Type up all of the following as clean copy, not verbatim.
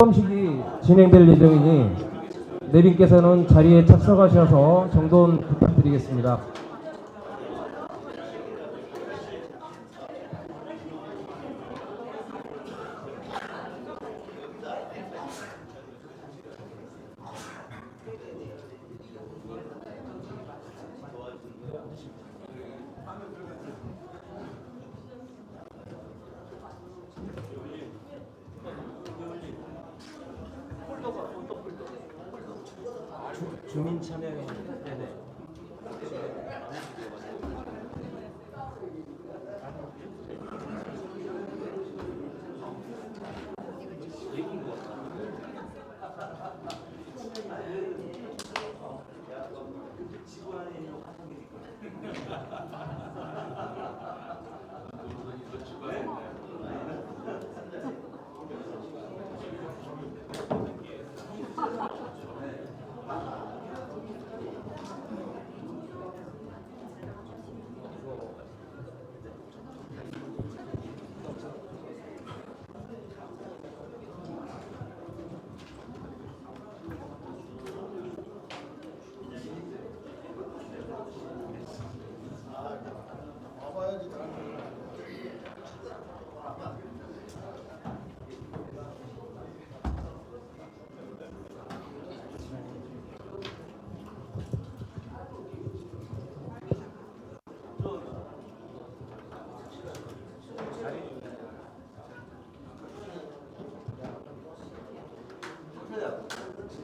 시험식이 진행될 예정이니 내빈께서는 자리에 착석하셔서 정돈 부탁드리겠습니다. 주민 참여회 네네.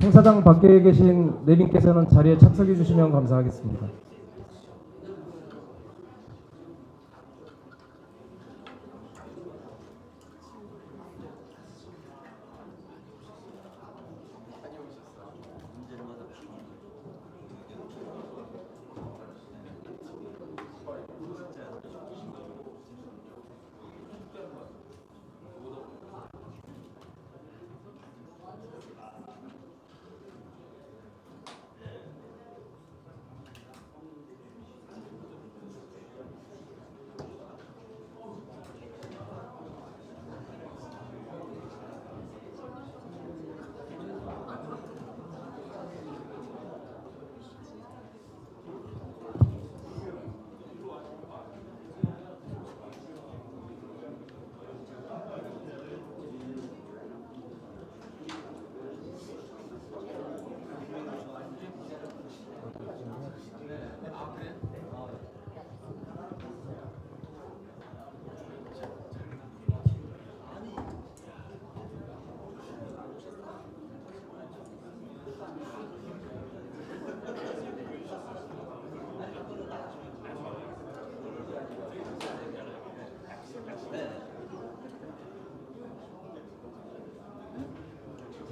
행사장 밖에 계신 내빈께서는 자리에 착석해 주시면 감사하겠습니다.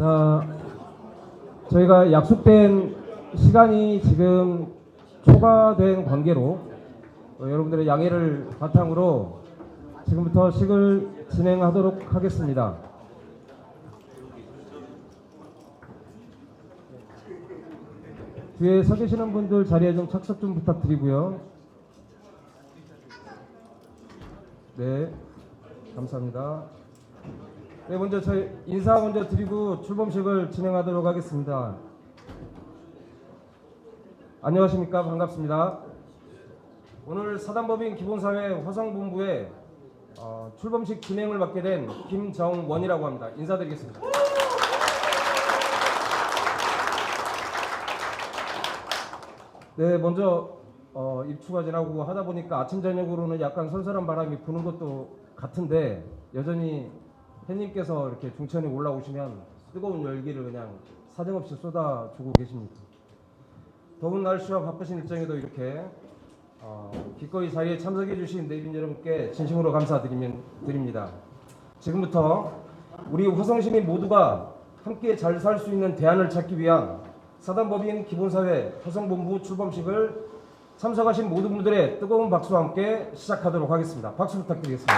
자, 저희가 약속된 시간이 지금 초과된 관계로 여러분들의 양해를 바탕으로 지금부터 식을 진행하도록 하겠습니다. 뒤에 서 계시는 분들 자리에 좀 착석 좀 부탁드리고요. 네, 감사합니다. 네, 먼저 저희 인사 먼저 드리고 출범식을 진행하도록 하겠습니다. 안녕하십니까? 반갑습니다. 오늘 사단법인 기본사회 화성본부의 출범식 진행을 맡게 된 김정원이라고 합니다. 인사드리겠습니다. 네, 먼저 입추가 지나고 하다 보니까 아침 저녁으로는 약간 선선한 바람이 부는 것도 같은데 여전히 햇님께서 이렇게 중천에 올라오시면 뜨거운 열기를 그냥 사정없이 쏟아주고 계십니다. 더운 날씨와 바쁘신 일정에도 이렇게 기꺼이 자리에 참석해 주신 내빈 여러분께 진심으로 감사드립니다. 지금부터 우리 화성시민 모두가 함께 잘 살 수 있는 대안을 찾기 위한 사단법인 기본사회 화성본부 출범식을 참석하신 모든 분들의 뜨거운 박수와 함께 시작하도록 하겠습니다. 박수 부탁드리겠습니다.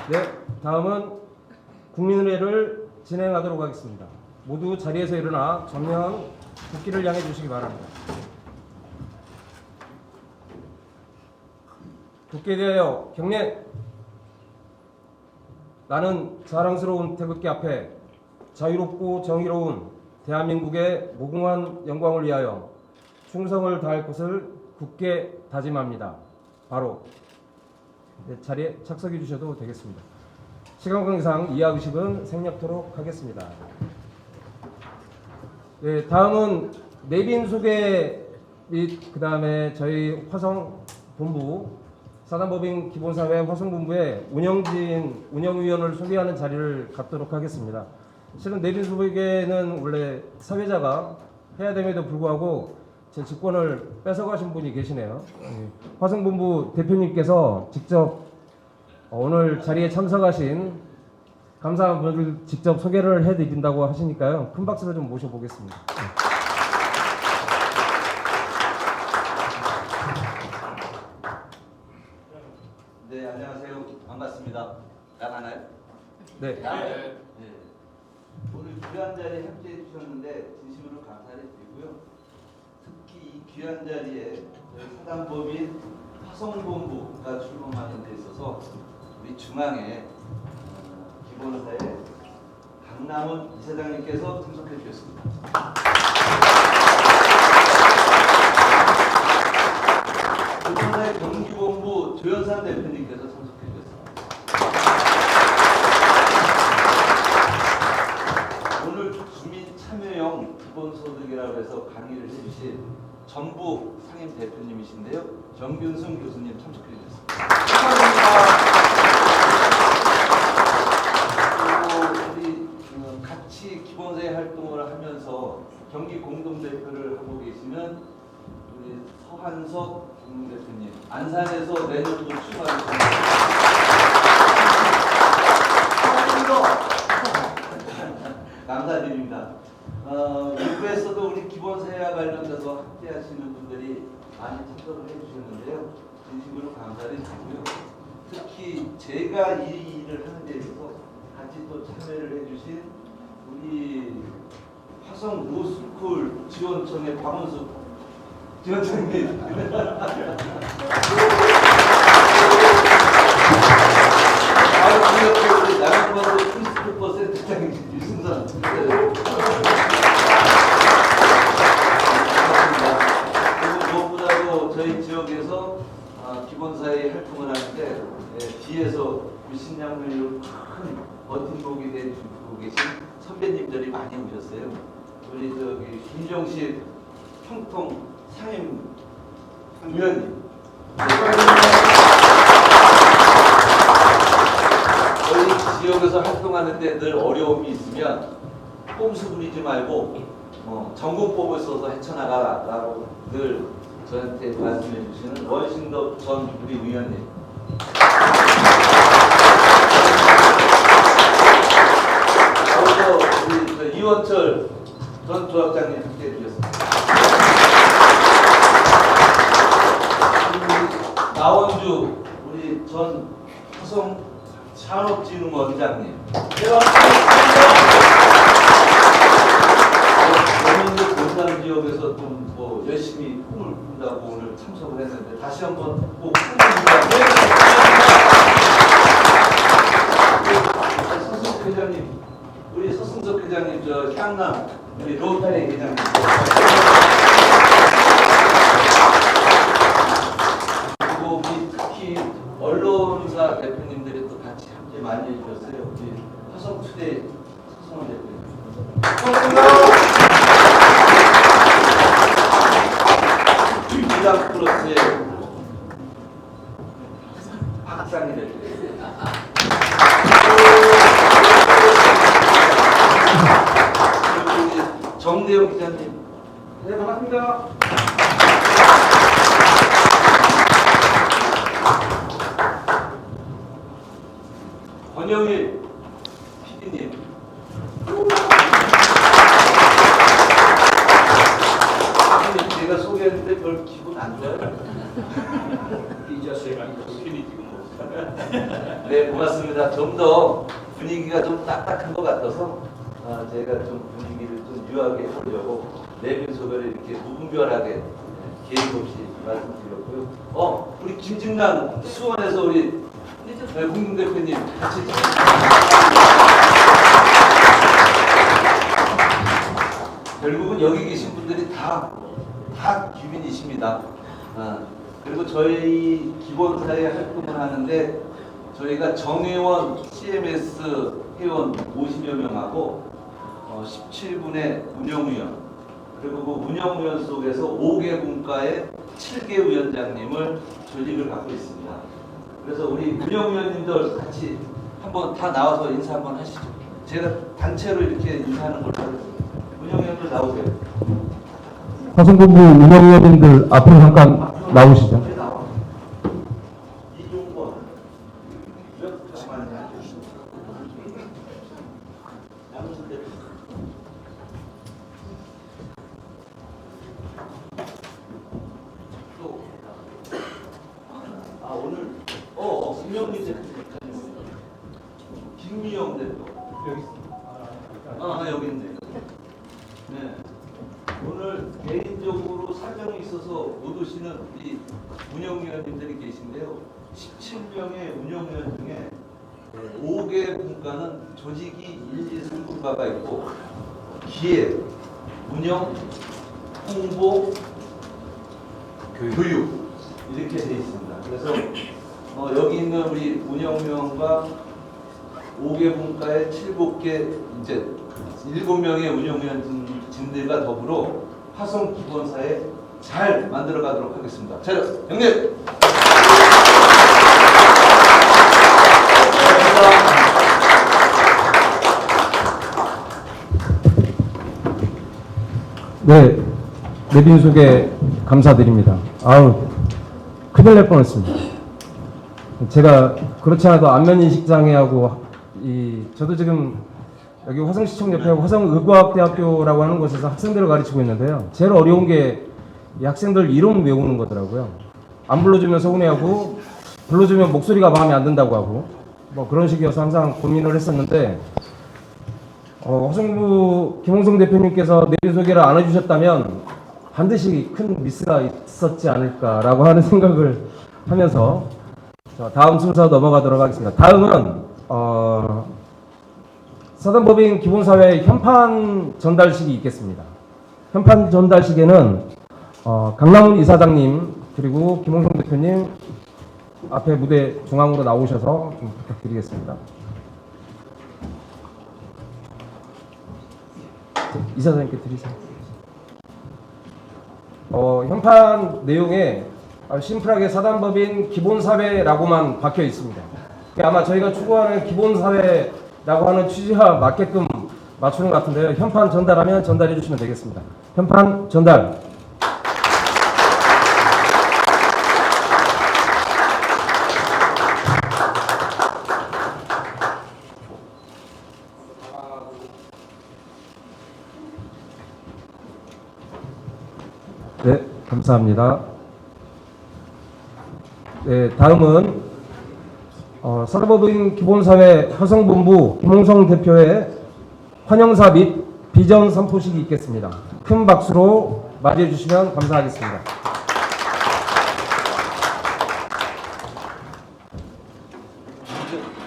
네, 다음은 국민의례를 진행하도록 하겠습니다. 모두 자리에서 일어나 전면 국기를 향해 주시기 바랍니다. 국회에 대하여 경례. 나는 자랑스러운 태극기 앞에 자유롭고 정의로운 대한민국의 무궁한 영광을 위하여 충성을 다할 것을 굳게 다짐합니다. 바로 자리에 착석해 주셔도 되겠습니다. 시간 관계상 이하 의식은 생략토록 하겠습니다. 네, 다음은 내빈 소개 및 그다음에 저희 화성본부 사단법인 기본사회 화성본부의 운영위원을 소개하는 자리를 갖도록 하겠습니다. 실은 내빈 소개는 원래 사회자가 해야 됨에도 불구하고 제 직권을 뺏어가신 분이 계시네요. 화성본부 대표님께서 직접 오늘 자리에 참석하신 감사한 분들 직접 소개를 해드린다고 하시니까요. 큰 박수로 좀 모셔보겠습니다. 네, 안녕하세요. 반갑습니다. 나가나요? 네. 네. 오늘 귀한 자리에 함께해 주셨는데 진심으로 감사를 드리고요. 특히 이 귀한 자리에 저희 사단법인 화성본부가 출범하는 데 있어서 우리 중앙에 기본사회 강남은 이사장님께서 참석해 주셨습니다. 기본사회 경기본부 조현산 대표님께서 참석해 주셨습니다. 오늘 주민 참여형 기본소득이라고 해서 강의를 해주신 전부 상임 대표님이신데요. 정균승 교수님 참석해 주셨습니다. 그리고 우리 같이 기본사회 활동을 하면서 경기 공동대표를 하고 계시는 우리 서한석 대표님, 안산에서 내년도 출마하셨습니다. 감사드립니다. 일부에서도 우리 기본사회와 관련돼서 함께하시는 분들이 많이 참석을 해주셨는데요. 진심으로 감사를 드리고요. 특히 제가 이 일을 하는 데 있어서 같이 또 참여를 해주신 우리 화성 로스쿨 지원청의 박원숙 지원장님. 우리 남양주로 크리스토퍼 센터장님 유승선. 그리고 무엇보다도 저희 지역에서 기본사회 활동을 하는데 뒤에서 물신양면으로 큰 버팀목이 되고 계신 선배님들이 많이 오셨어요. 우리 저기 김정식 평통 상임 위원님. 저희 지역에서 활동하는데 늘 어려움이 있으면 꼼수 부리지 말고 전공법을 써서 헤쳐나가라고 늘 저한테 말씀해 주시는 원신덕 전 우리 위원님. 그리고 우리 이원철 전 조합장님 함께해 주셨습니다. 나원주 우리 전 화성 산업진흥원장님. 전원도 본산 지역에서 좀 뭐 열심히 꿈을 꾼다고 오늘 참석을 했는데 다시 한번 꼭 서승석 회장님, 우리 서승석 회장님 저 향남 우리 로타리 회장님. 그리고 우리 특히 언론사 대표님들이 또 같이 함께 많이 해주셨어요. 우리 화성투데이 서승원 대표님. 고맙습니다. 미장 플러스의 박상희 대표. 그리고 우리 정대영 기자님. 네, 반갑습니다. 권영일 PD님. 제가 소개했는데 별 기분 안 좋아요? 이 자세가 괜히 지금 네, 고맙습니다. 좀 더 분위기가 좀 딱딱한 것 같아서 제가 좀 분위기를 좀 유하게 해보려고 내빈 소개를 이렇게 무분별하게 계획 없이 말씀드렸고요. 우리 김진란 수원에서 우리 공동 대표님 같이 결국은 여기 계신 분들이 다 귀빈이십니다. 그리고 저희 기본사회 활동을 하는데 저희가 정회원 CMS 회원 50여 명하고 17분의 운영위원 그리고 그 운영위원 속에서 5개 분과의 7개 위원장님을 조직을 갖고 있습니다. 그래서 우리 운영위원님들 같이 한번 다 나와서 인사 한번 하시죠. 제가 단체로 이렇게 인사하는 걸 하겠습니다. 운영위원들 나오세요. 화성본부 운영위원님들 앞으로 잠깐 나오시죠. 이종권 오늘 김영민 대표 김미영 대표 여기 있습니다. 여기 있네. 네. 오늘 개인적으로 사정이 있어서 못 오시는 우리 운영위원님들이 계신데요. 17명의 운영위원 중에 5개 분과는 조직이 1, 2, 3분과가 있고 기획, 운영, 홍보, 교육 이렇게 돼 있습니다. 그래서 여기 있는 우리 운영위원과 5개 분과의 7개 이제 7명의 운영위원진들과 더불어 화성 기본사에 잘 만들어 가도록 하겠습니다. 자, 형님! 네, 내빈 소개 감사드립니다. 큰일 날 뻔했습니다. 제가 그렇지 않아도 안면인식장애하고 저도 지금 여기 화성시청 옆에 화성의과학대학교라고 하는 곳에서 학생들을 가르치고 있는데요. 제일 어려운 게 이 학생들 이름 외우는 거더라고요. 안 불러주면 서운해하고 불러주면 목소리가 마음에 안 든다고 하고 뭐 그런 식이어서 항상 고민을 했었는데 화성부 김홍성 대표님께서 내빈 소개를 안 해주셨다면 반드시 큰 미스가 있었지 않을까라고 하는 생각을 하면서 다음 순서 넘어가도록 하겠습니다. 다음은 사단법인 기본사회 현판 전달식이 있겠습니다. 현판 전달식에는 강남훈 이사장님 그리고 김홍성 대표님 앞에 무대 중앙으로 나오셔서 좀 부탁드리겠습니다. 이사장님께 드리세요. 현판 내용에 심플하게 사단법인 기본사회라고만 박혀 있습니다. 아마 저희가 추구하는 기본사회라고 하는 취지와 맞게끔 맞추는 것 같은데요. 현판 전달하면 전달해 주시면 되겠습니다. 현판 전달. 네, 감사합니다. 네, 다음은 사단법인 기본사회 화성본부 김홍성 대표의 환영사 및 비전 선포식이 있겠습니다. 큰 박수로 맞이해 주시면 감사하겠습니다.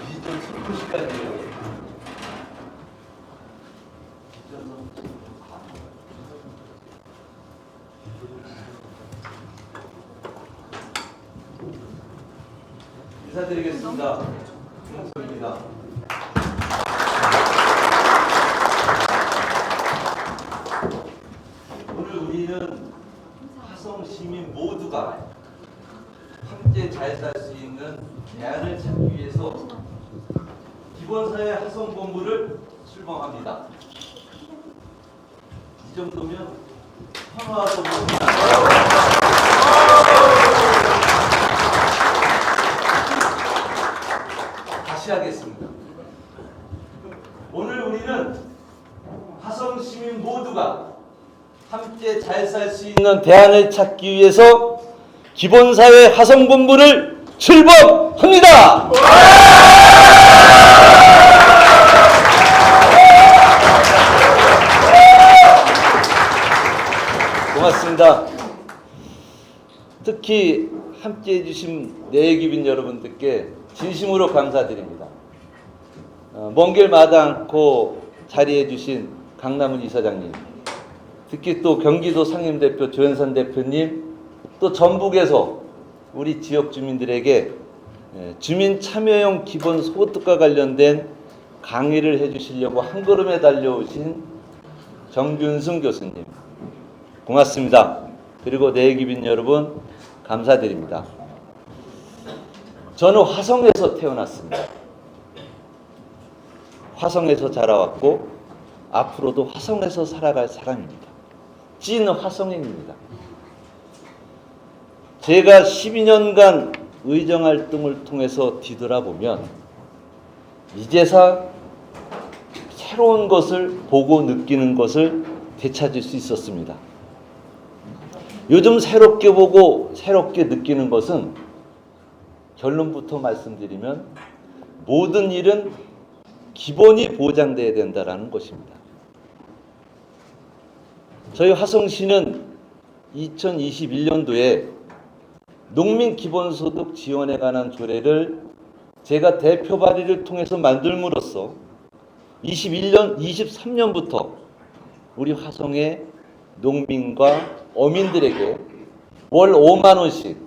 비전 선포식까지요. 인사드리겠습니다. 김홍성입니다. 오늘 우리는 화성 시민 모두가 함께 잘 살 수 있는 대안을 찾기 위해서 기본사회 화성본부를 출범합니다. 이 정도면 평화도 다시 하겠습니다. 오늘 우리는 화성 시민 모두가 함께 잘 살 수 있는 대안을 찾기 위해서 기본사회 화성본부를 출범합니다. 고맙습니다. 특히 함께해 주신 내기빈 여러분들께 진심으로 감사드립니다. 먼 길 마다 않고 자리해 주신 강남훈 이사장님, 특히 또 경기도 상임대표 조현선 대표님, 또 전북에서 우리 지역 주민들에게 주민 참여형 기본소득과 관련된 강의를 해주시려고 한 걸음에 달려오신 정균승 교수님, 고맙습니다. 그리고 내기빈 여러분, 감사드립니다. 저는 화성에서 태어났습니다. 화성에서 자라왔고 앞으로도 화성에서 살아갈 사람입니다. 찐 화성인입니다. 제가 12년간 의정활동을 통해서 뒤돌아보면 이제서 새로운 것을 보고 느끼는 것을 되찾을 수 있었습니다. 요즘 새롭게 보고 새롭게 느끼는 것은, 결론부터 말씀드리면, 모든 일은 기본이 보장돼야 된다는 것입니다. 저희 화성시는 2021년도에 농민 기본소득 지원에 관한 조례를 제가 대표 발의를 통해서 만들므로써 23년부터 우리 화성의 농민과 어민들에게 월 5만 원씩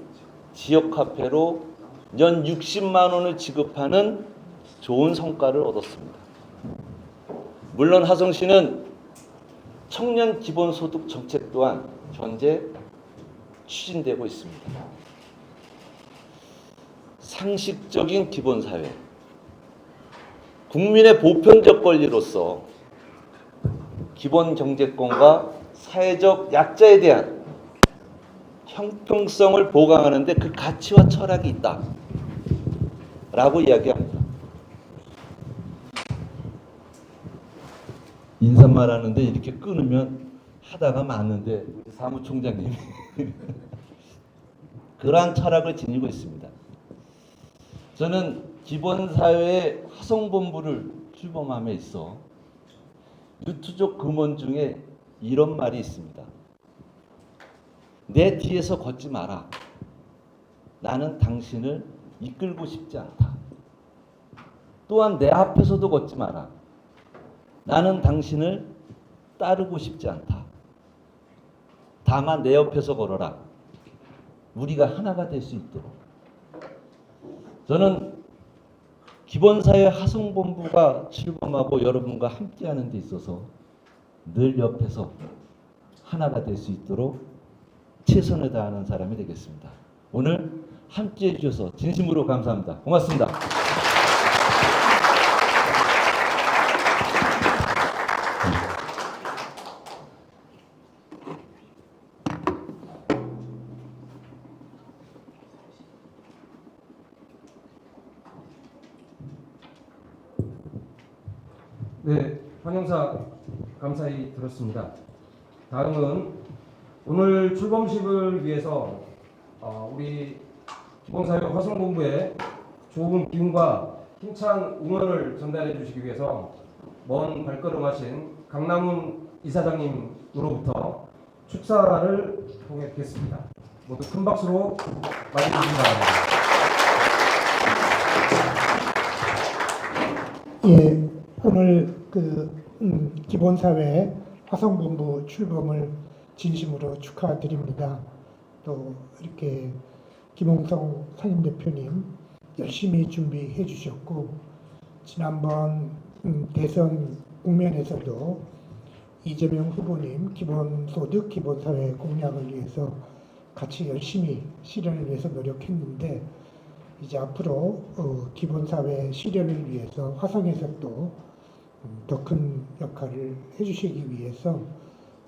지역 화폐로 연 60만 원을 지급하는 좋은 성과를 얻었습니다. 물론 화성시는 청년 기본소득 정책 또한 현재 추진되고 있습니다. 상식적인 기본사회, 국민의 보편적 권리로서 기본경제권과 사회적 약자에 대한 형평성을 보강하는 데 그 가치와 철학이 있다 라고 이야기합니다. 인사말 하는데 이렇게 끊으면 하다가 맞는데 우리 사무총장님이 그러한 철학을 지니고 있습니다. 저는 기본사회 화성본부를 출범함에 있어 유투족 금원 중에 이런 말이 있습니다. 내 뒤에서 걷지 마라. 나는 당신을 이끌고 싶지 않다. 또한 내 앞에서도 걷지 마라. 나는 당신을 따르고 싶지 않다. 다만 내 옆에서 걸어라. 우리가 하나가 될 수 있도록. 저는 기본사회 화성본부가 출범하고 여러분과 함께하는 데 있어서 늘 옆에서 하나가 될 수 있도록 최선을 다하는 사람이 되겠습니다. 오늘 함께해 주셔서 진심으로 감사합니다. 고맙습니다. 네, 환영사 감사히 들었습니다. 다음은 오늘 출범식을 위해서 우리 기본사회 화성본부에 좋은 기운과 힘찬 응원을 전달해 주시기 위해서 먼 발걸음하신 강남훈 이사장님으로부터 축사를 통해뵙겠습니다. 모두 큰 박수로 맞이해주시기 바랍니다. 예, 오늘 기본사회 화성본부 출범을 진심으로 축하드립니다. 또 이렇게 김홍성 상임대표님 열심히 준비해 주셨고, 지난번 대선 국면에서도 이재명 후보님 기본소득, 기본사회 공약을 위해서 같이 열심히 실현을 위해서 노력했는데, 이제 앞으로 기본사회 실현을 위해서 화성에서 또 더 큰 역할을 해주시기 위해서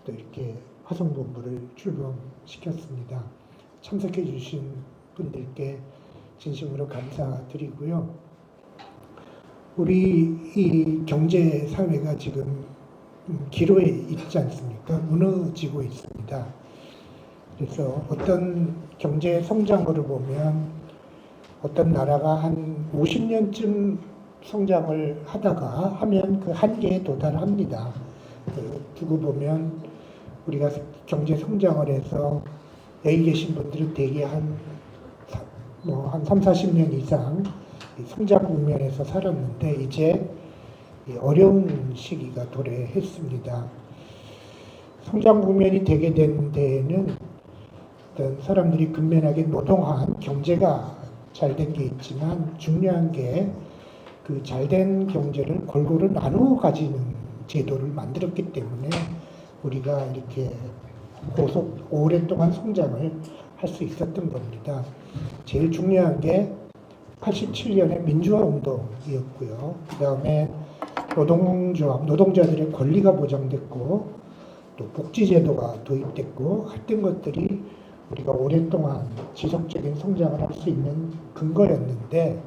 또 이렇게 화성본부를 출범시켰습니다. 참석해 주신 분들께 진심으로 감사드리고요. 우리 이 경제 사회가 지금 기로에 있지 않습니까? 무너지고 있습니다. 그래서 어떤 경제 성장으로 보면 어떤 나라가 한 50년쯤 성장을 하다가 하면 그 한계에 도달합니다. 두고 보면 우리가 경제 성장을 해서 여기 계신 분들은 대개 한 3, 40년 이상 이 성장 국면에서 살았는데 이제 이 어려운 시기가 도래했습니다. 성장 국면이 되게 된 데에는 어떤 사람들이 근면하게 노동한 경제가 잘 된 게 있지만 중요한 게 그 잘된 경제를 골고루 나누어 가지는 제도를 만들었기 때문에 우리가 이렇게 오랫동안 성장을 할 수 있었던 겁니다. 제일 중요한 게 87년의 민주화 운동이었고요. 그 다음에 노동자들의 권리가 보장됐고 또 복지제도가 도입됐고 했던 것들이 우리가 오랫동안 지속적인 성장을 할 수 있는 근거였는데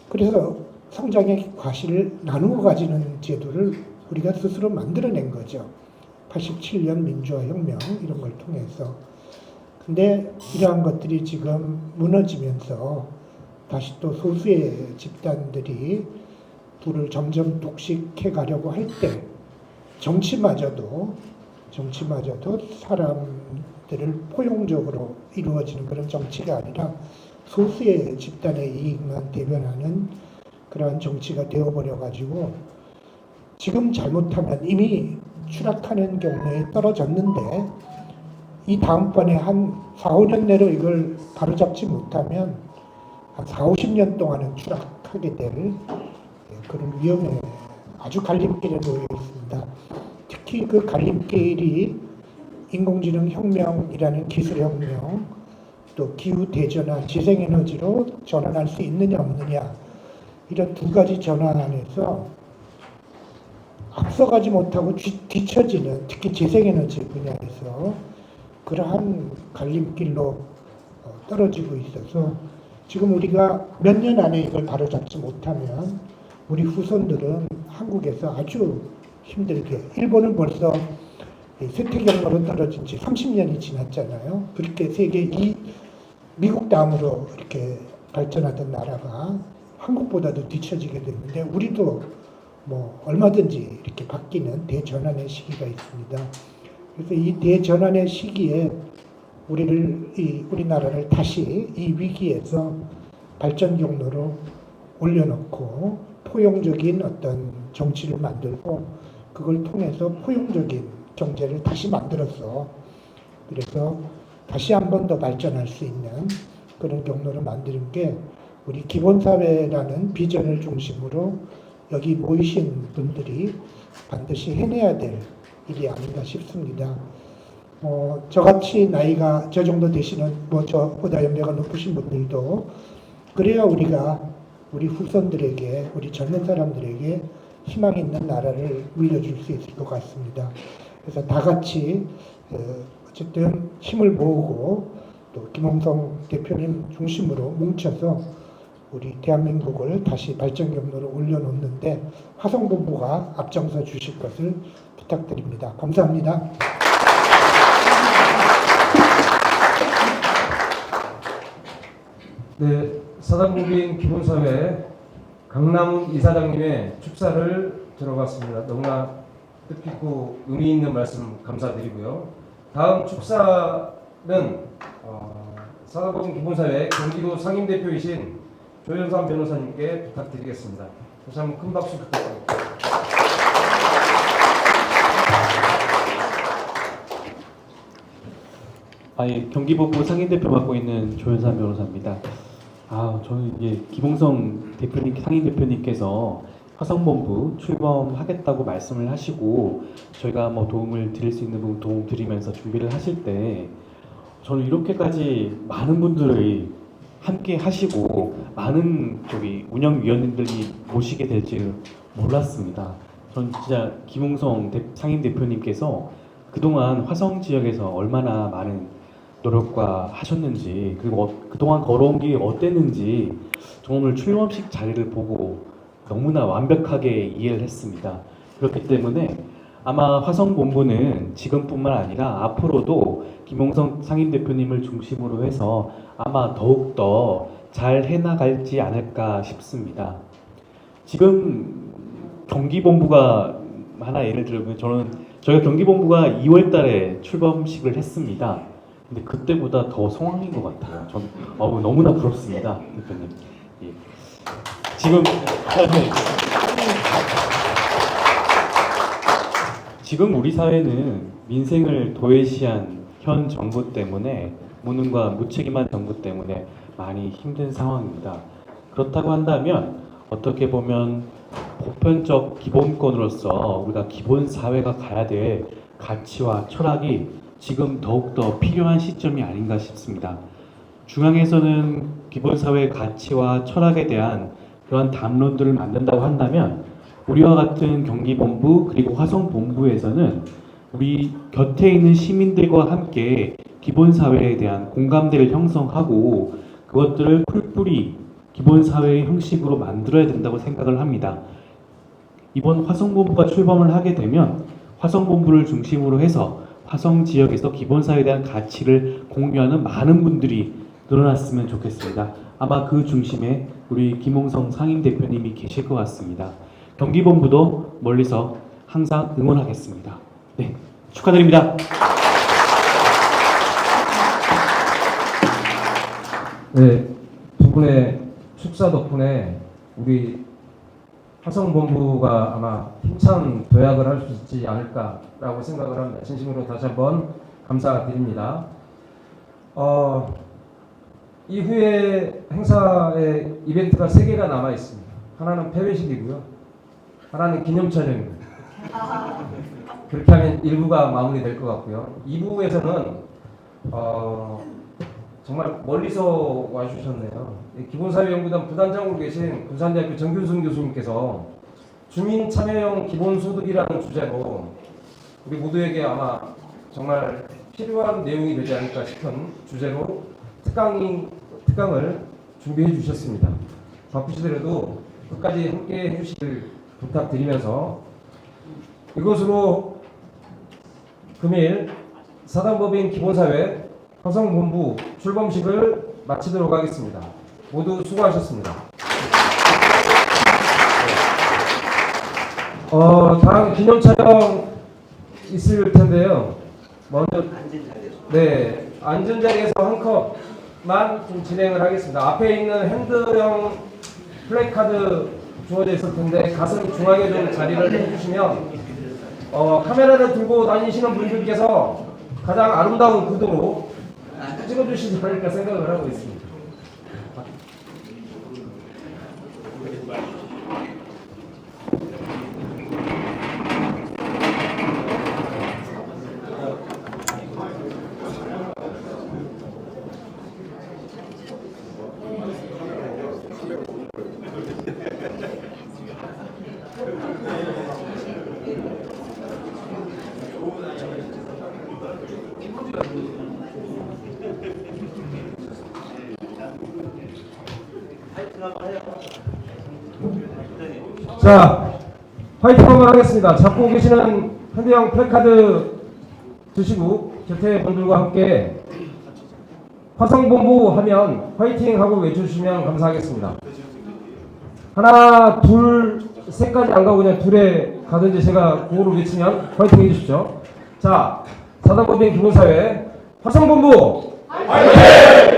그래서 성장의 과실을 나누어 가지는 제도를 우리가 스스로 만들어낸 거죠. 87년 민주화혁명 이런 걸 통해서. 근데 이러한 것들이 지금 무너지면서 다시 또 소수의 집단들이 불을 점점 독식해 가려고 할 때 정치마저도 사람들을 포용적으로 이루어지는 그런 정치가 아니라 소수의 집단의 이익만 대변하는 그러한 정치가 되어버려 가지고 지금 잘못하면 이미 추락하는 경로에 떨어졌는데 이 다음번에 한 4, 5년 내로 이걸 바로잡지 못하면 한 4, 50년 동안은 추락하게 될 그런 위험에 아주 갈림길에 놓여 있습니다. 특히 그 갈림길이 인공지능 혁명이라는 기술혁명, 또 기후 대전환, 재생에너지로 전환할 수 있느냐 없느냐 이런 두 가지 전환에서 앞서가지 못하고 뒤처지는 특히 재생에너지 분야에서 그러한 갈림길로 떨어지고 있어서 지금 우리가 몇 년 안에 이걸 바로잡지 못하면 우리 후손들은 한국에서 아주 힘들게 일본은 벌써 쇠퇴경로로 떨어진 지 30년이 지났잖아요. 그렇게 세계 미국 다음으로 이렇게 발전하던 나라가 한국보다도 뒤처지게 됐는데 우리도 얼마든지 이렇게 바뀌는 대전환의 시기가 있습니다. 그래서 이 대전환의 시기에 우리나라를 다시 이 위기에서 발전 경로로 올려놓고 포용적인 어떤 정치를 만들고 그걸 통해서 포용적인 경제를 다시 만들어서 그래서 다시 한 번 더 발전할 수 있는 그런 경로를 만드는 게 우리 기본사회라는 비전을 중심으로 여기 모이신 분들이 반드시 해내야 될 일이 아닌가 싶습니다. 저같이 나이가 저 정도 되시는 저보다 연배가 높으신 분들도 그래야 우리 후손들에게 우리 젊은 사람들에게 희망 있는 나라를 물려줄 수 있을 것 같습니다. 그래서 다 같이 어쨌든 힘을 모으고 또 김홍성 대표님 중심으로 뭉쳐서 우리 대한민국을 다시 발전 경로로 올려놓는데 화성본부가 앞장서 주실 것을 부탁드립니다. 감사합니다. 네, 사단법인 기본사회 강남훈 이사장님의 축사를 들어봤습니다. 너무나 뜻깊고 의미 있는 말씀 감사드리고요. 다음 축사는 사단법인 기본사회 경기도 상임대표이신 조현삼 변호사님께 부탁드리겠습니다. 다시 한번 큰 박수 부탁드립니다. 경기본부 상임대표 맡고 있는 조현삼 변호사입니다. 저는 이제 김홍성 대표님, 상임대표님께서 화성본부 출범하겠다고 말씀을 하시고 저희가 도움을 드릴 수 있는 부분 도움 드리면서 준비를 하실 때 저는 이렇게까지 많은 분들이 함께 하시고 많은 운영위원님들이 모시게 될 줄 몰랐습니다. 저는 진짜 김홍성 상임대표님께서 그동안 화성 지역에서 얼마나 많은 노력과 하셨는지 그리고 그동안 걸어온 게 어땠는지 오늘 출범식 자리를 보고 너무나 완벽하게 이해를 했습니다. 그렇기 때문에 아마 화성본부는 지금뿐만 아니라 앞으로도 김홍성 상임대표님을 중심으로 해서 아마 더욱더 잘 해나갈지 않을까 싶습니다. 지금 경기본부가 하나 예를 들면 저희가 경기본부가 2월 달에 출범식을 했습니다. 근데 그때보다 더 성황인 것 같아요. 전 너무나 부럽습니다, 대표님. 예. 지금 네. 지금 우리 사회는 민생을 도외시한 현 정부 때문에 무능과 무책임한 정부 때문에 많이 힘든 상황입니다. 그렇다고 한다면 어떻게 보면 보편적 기본권으로서 우리가 기본 사회가 가야 될 가치와 철학이 지금 더욱더 필요한 시점이 아닌가 싶습니다. 중앙에서는 기본 사회 가치와 철학에 대한 그런 담론들을 만든다고 한다면 우리와 같은 경기본부 그리고 화성본부에서는 우리 곁에 있는 시민들과 함께 기본 사회에 대한 공감대를 형성하고 그것들을 풀뿌리 기본 사회의 형식으로 만들어야 된다고 생각을 합니다. 이번 화성본부가 출범을 하게 되면 화성본부를 중심으로 해서 화성 지역에서 기본 사회에 대한 가치를 공유하는 많은 분들이 늘어났으면 좋겠습니다. 아마 그 중심에 우리 김홍성 상임대표님이 계실 것 같습니다. 경기본부도 멀리서 항상 응원하겠습니다. 네, 축하드립니다. 네, 두 분의 축사 덕분에 우리 화성본부가 아마 힘찬 도약을 할 수 있지 않을까라고 생각을 합니다. 진심으로 다시 한번 감사드립니다. 이후에 행사의 이벤트가 3개가 남아 있습니다. 하나는 폐회식이고요. 하나는 기념촬영입니다. 그렇게 하면 1부가 마무리될 것 같고요. 2부에서는 정말 멀리서 와주셨네요. 기본사회연구단 부단장으로 계신 군산대학교 정균순 교수님께서 주민 참여형 기본소득이라는 주제로 우리 모두에게 아마 정말 필요한 내용이 되지 않을까 싶은 주제로 특강을 준비해 주셨습니다. 바쁘시더라도 끝까지 함께 해주시길 부탁드리면서 이것으로 금일 사단법인 기본사회 화성본부 출범식을 마치도록 하겠습니다. 모두 수고하셨습니다. 다음 기념 촬영 있을 텐데요. 먼저 네, 앉은 자리에서 한 컷만 좀 진행을 하겠습니다. 앞에 있는 핸드형 플래카드 주어져 있을 텐데 가슴 중앙에 좀 자리를 해주시면 카메라를 들고 다니시는 분들께서 가장 아름다운 구도로 찍어주시지 않을까 생각을 하고 있습니다. 자, 화이팅 한번 하겠습니다. 잡고 계시는 핸드형 플래카드 드시고 곁에 분들과 함께 화성본부 하면 화이팅 하고 외쳐주시면 감사하겠습니다. 하나, 둘, 셋까지 안 가고 그냥 둘에 가든지 제가 구호로 외치면 화이팅 해주십시오. 자, 사단법인 기본사회 화성본부 화이팅!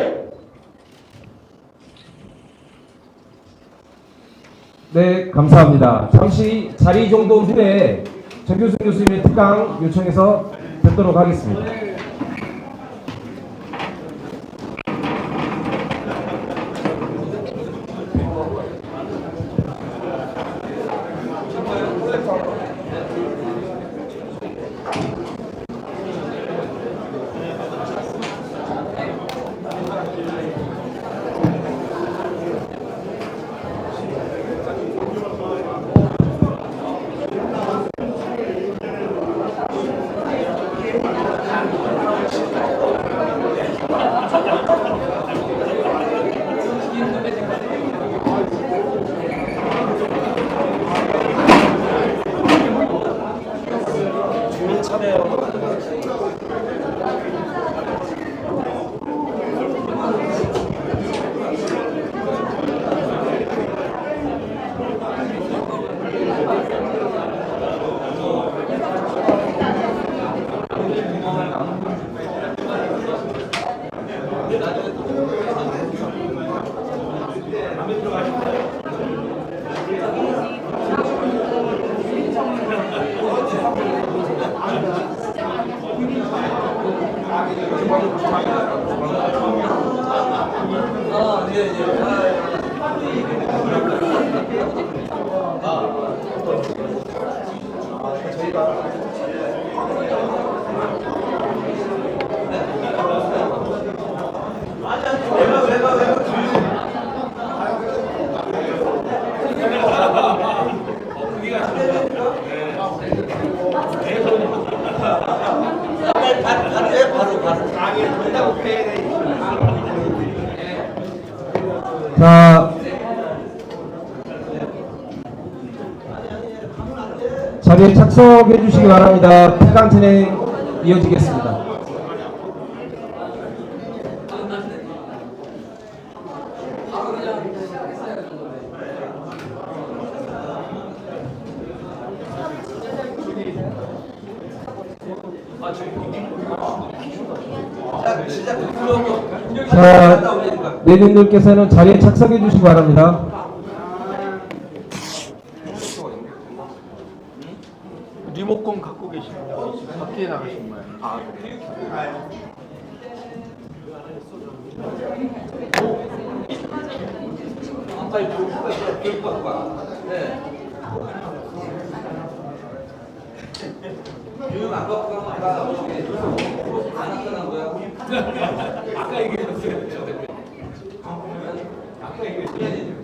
네, 감사합니다. 잠시 자리 이동도 후에 정교수 교수님의 특강 요청해서 뵙도록 하겠습니다. 자, 자리에 착석해 주시기 바랍니다. 특강 진행 이어지겠습니다. 자, 내분들께서는 자리에 착석해 주시기 바랍니다. 리모컨 갖고 계십니다. 밖에 나가신 거예요. 아, 빨리 교육 받고 와. 네. 교육 안 받고 가면 아까 안 합격한 거야. 아까 얘기했어요. 아까 얘기했어요.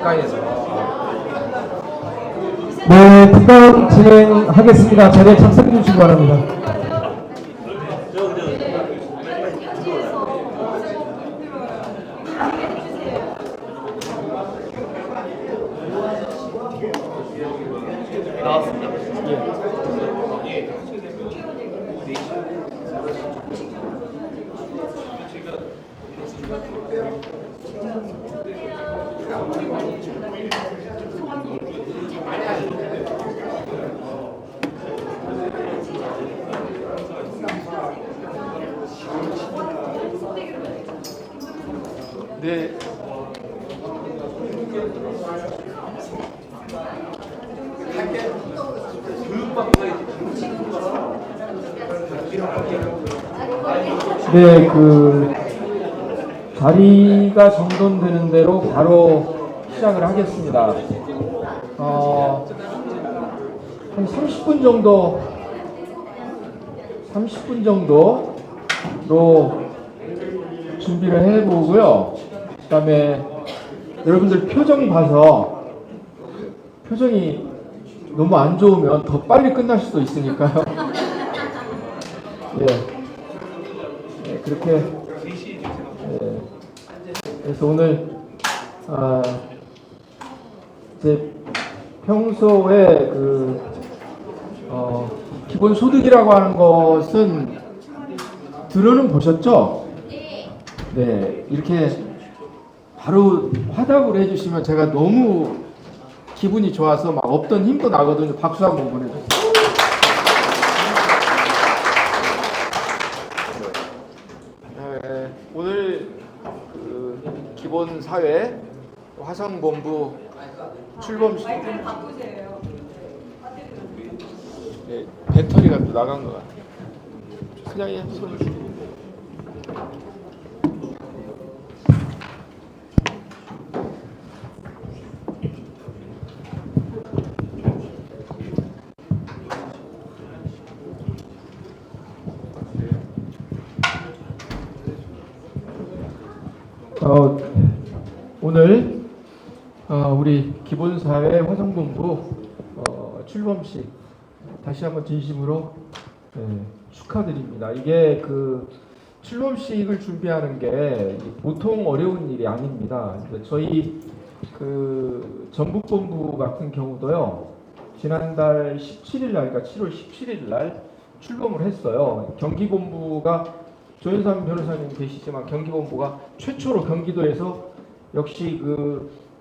가까이에서. 네, 특강 진행하겠습니다. 자리에 착석해 주시기 바랍니다. 네. 네, 자리가 정돈되는 대로 바로 시작을 하겠습니다. 한 30분 정도로 준비를 해보고요. 그 다음에 여러분들 표정 봐서 표정이 너무 안 좋으면 더 빨리 끝날 수도 있으니까요. 예. 네, 그렇게. 예. 그래서 오늘, 이제 평소에 기본소득이라고 하는 것은 들어는 보셨죠? 네, 이렇게 바로 화답을 해주시면 제가 너무 기분이 좋아서 막 없던 힘도 나거든요. 박수 한번 보내주세요. 네, 오늘 기본사회 화성본부 출범식. 네, 배터리가 또 나간 것 같아요. 그냥 손. 오늘 우리 기본사회 화성본부 출범식 다시 한번 진심으로 축하드립니다. 이게 출범식을 준비하는 게 보통 어려운 일이 아닙니다. 저희 전북본부 같은 경우도요, 지난달 17일 날, 그러니까 7월 17일 날 출범을 했어요. 경기본부가 조현삼 변호사님 계시지만 경기본부가 최초로 경기도에서 역시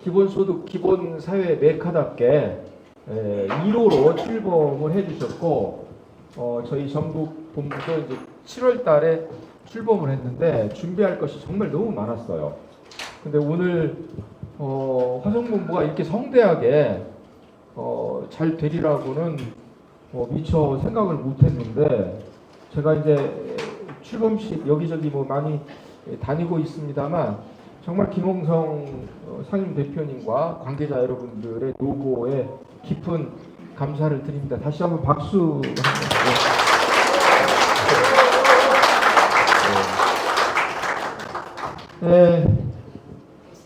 기본소득 기본사회 메카답게 1호로 출범을 해주셨고, 저희 전북본부도 이제 7월 달에 출범을 했는데 준비할 것이 정말 너무 많았어요. 근데 오늘 화성본부가 이렇게 성대하게 잘 되리라고는 미처 생각을 못했는데, 제가 이제 출범식 여기저기 뭐 많이 다니고 있습니다만 정말 김홍성 상임 대표님과 관계자 여러분들의 노고에 깊은 감사를 드립니다. 다시 한번 박수. 네,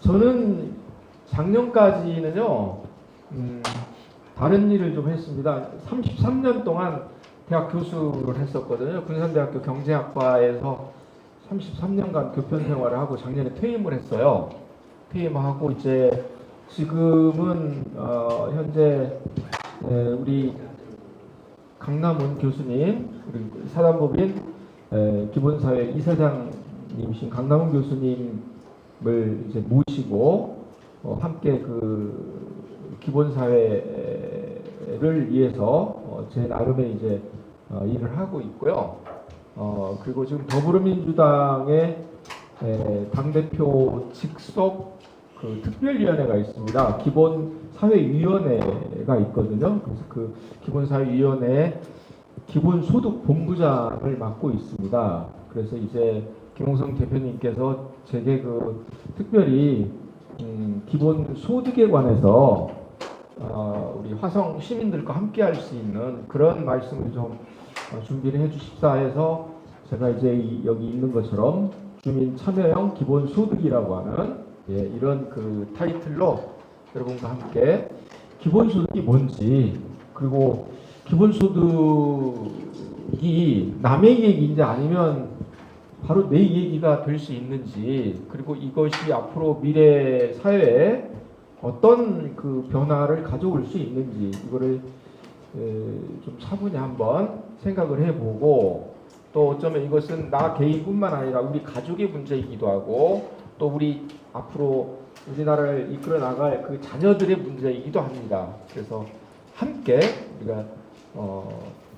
저는 작년까지는요 다른 일을 좀 했습니다. 33년 동안 대학 교수를 했었거든요. 군산대학교 경제학과에서 33년간 교편 생활을 하고 작년에 퇴임을 했어요. 퇴임하고 이제 지금은 현재 우리 강남훈 교수님, 우리 사단법인 기본사회 이사장님이신 강남훈 교수님을 이제 모시고 함께 그 기본사회를 위해서 제 나름의 이제 일을 하고 있고요. 그리고 지금 더불어민주당의 당대표 직속 그 특별위원회가 있습니다. 기본사회위원회가 있거든요. 그래서 그 기본사회위원회 기본소득본부장을 맡고 있습니다. 그래서 이제 김홍성 대표님께서 제게 그 특별히 기본소득에 관해서 우리 화성 시민들과 함께 할 수 있는 그런 말씀을 좀 준비를 해주십사 해서 제가 이제 여기 있는 것처럼 주민 참여형 기본소득이라고 하는 이런 그 타이틀로 여러분과 함께 기본소득이 뭔지, 그리고 기본소득이 남의 얘기인지 아니면 바로 내 얘기가 될 수 있는지, 그리고 이것이 앞으로 미래 사회에 어떤 그 변화를 가져올 수 있는지, 이거를 좀 차분히 한번 생각을 해보고, 또 어쩌면 이것은 나 개인뿐만 아니라 우리 가족의 문제이기도 하고, 또 우리 앞으로 우리나라를 이끌어 나갈 그 자녀들의 문제이기도 합니다. 그래서 함께 우리가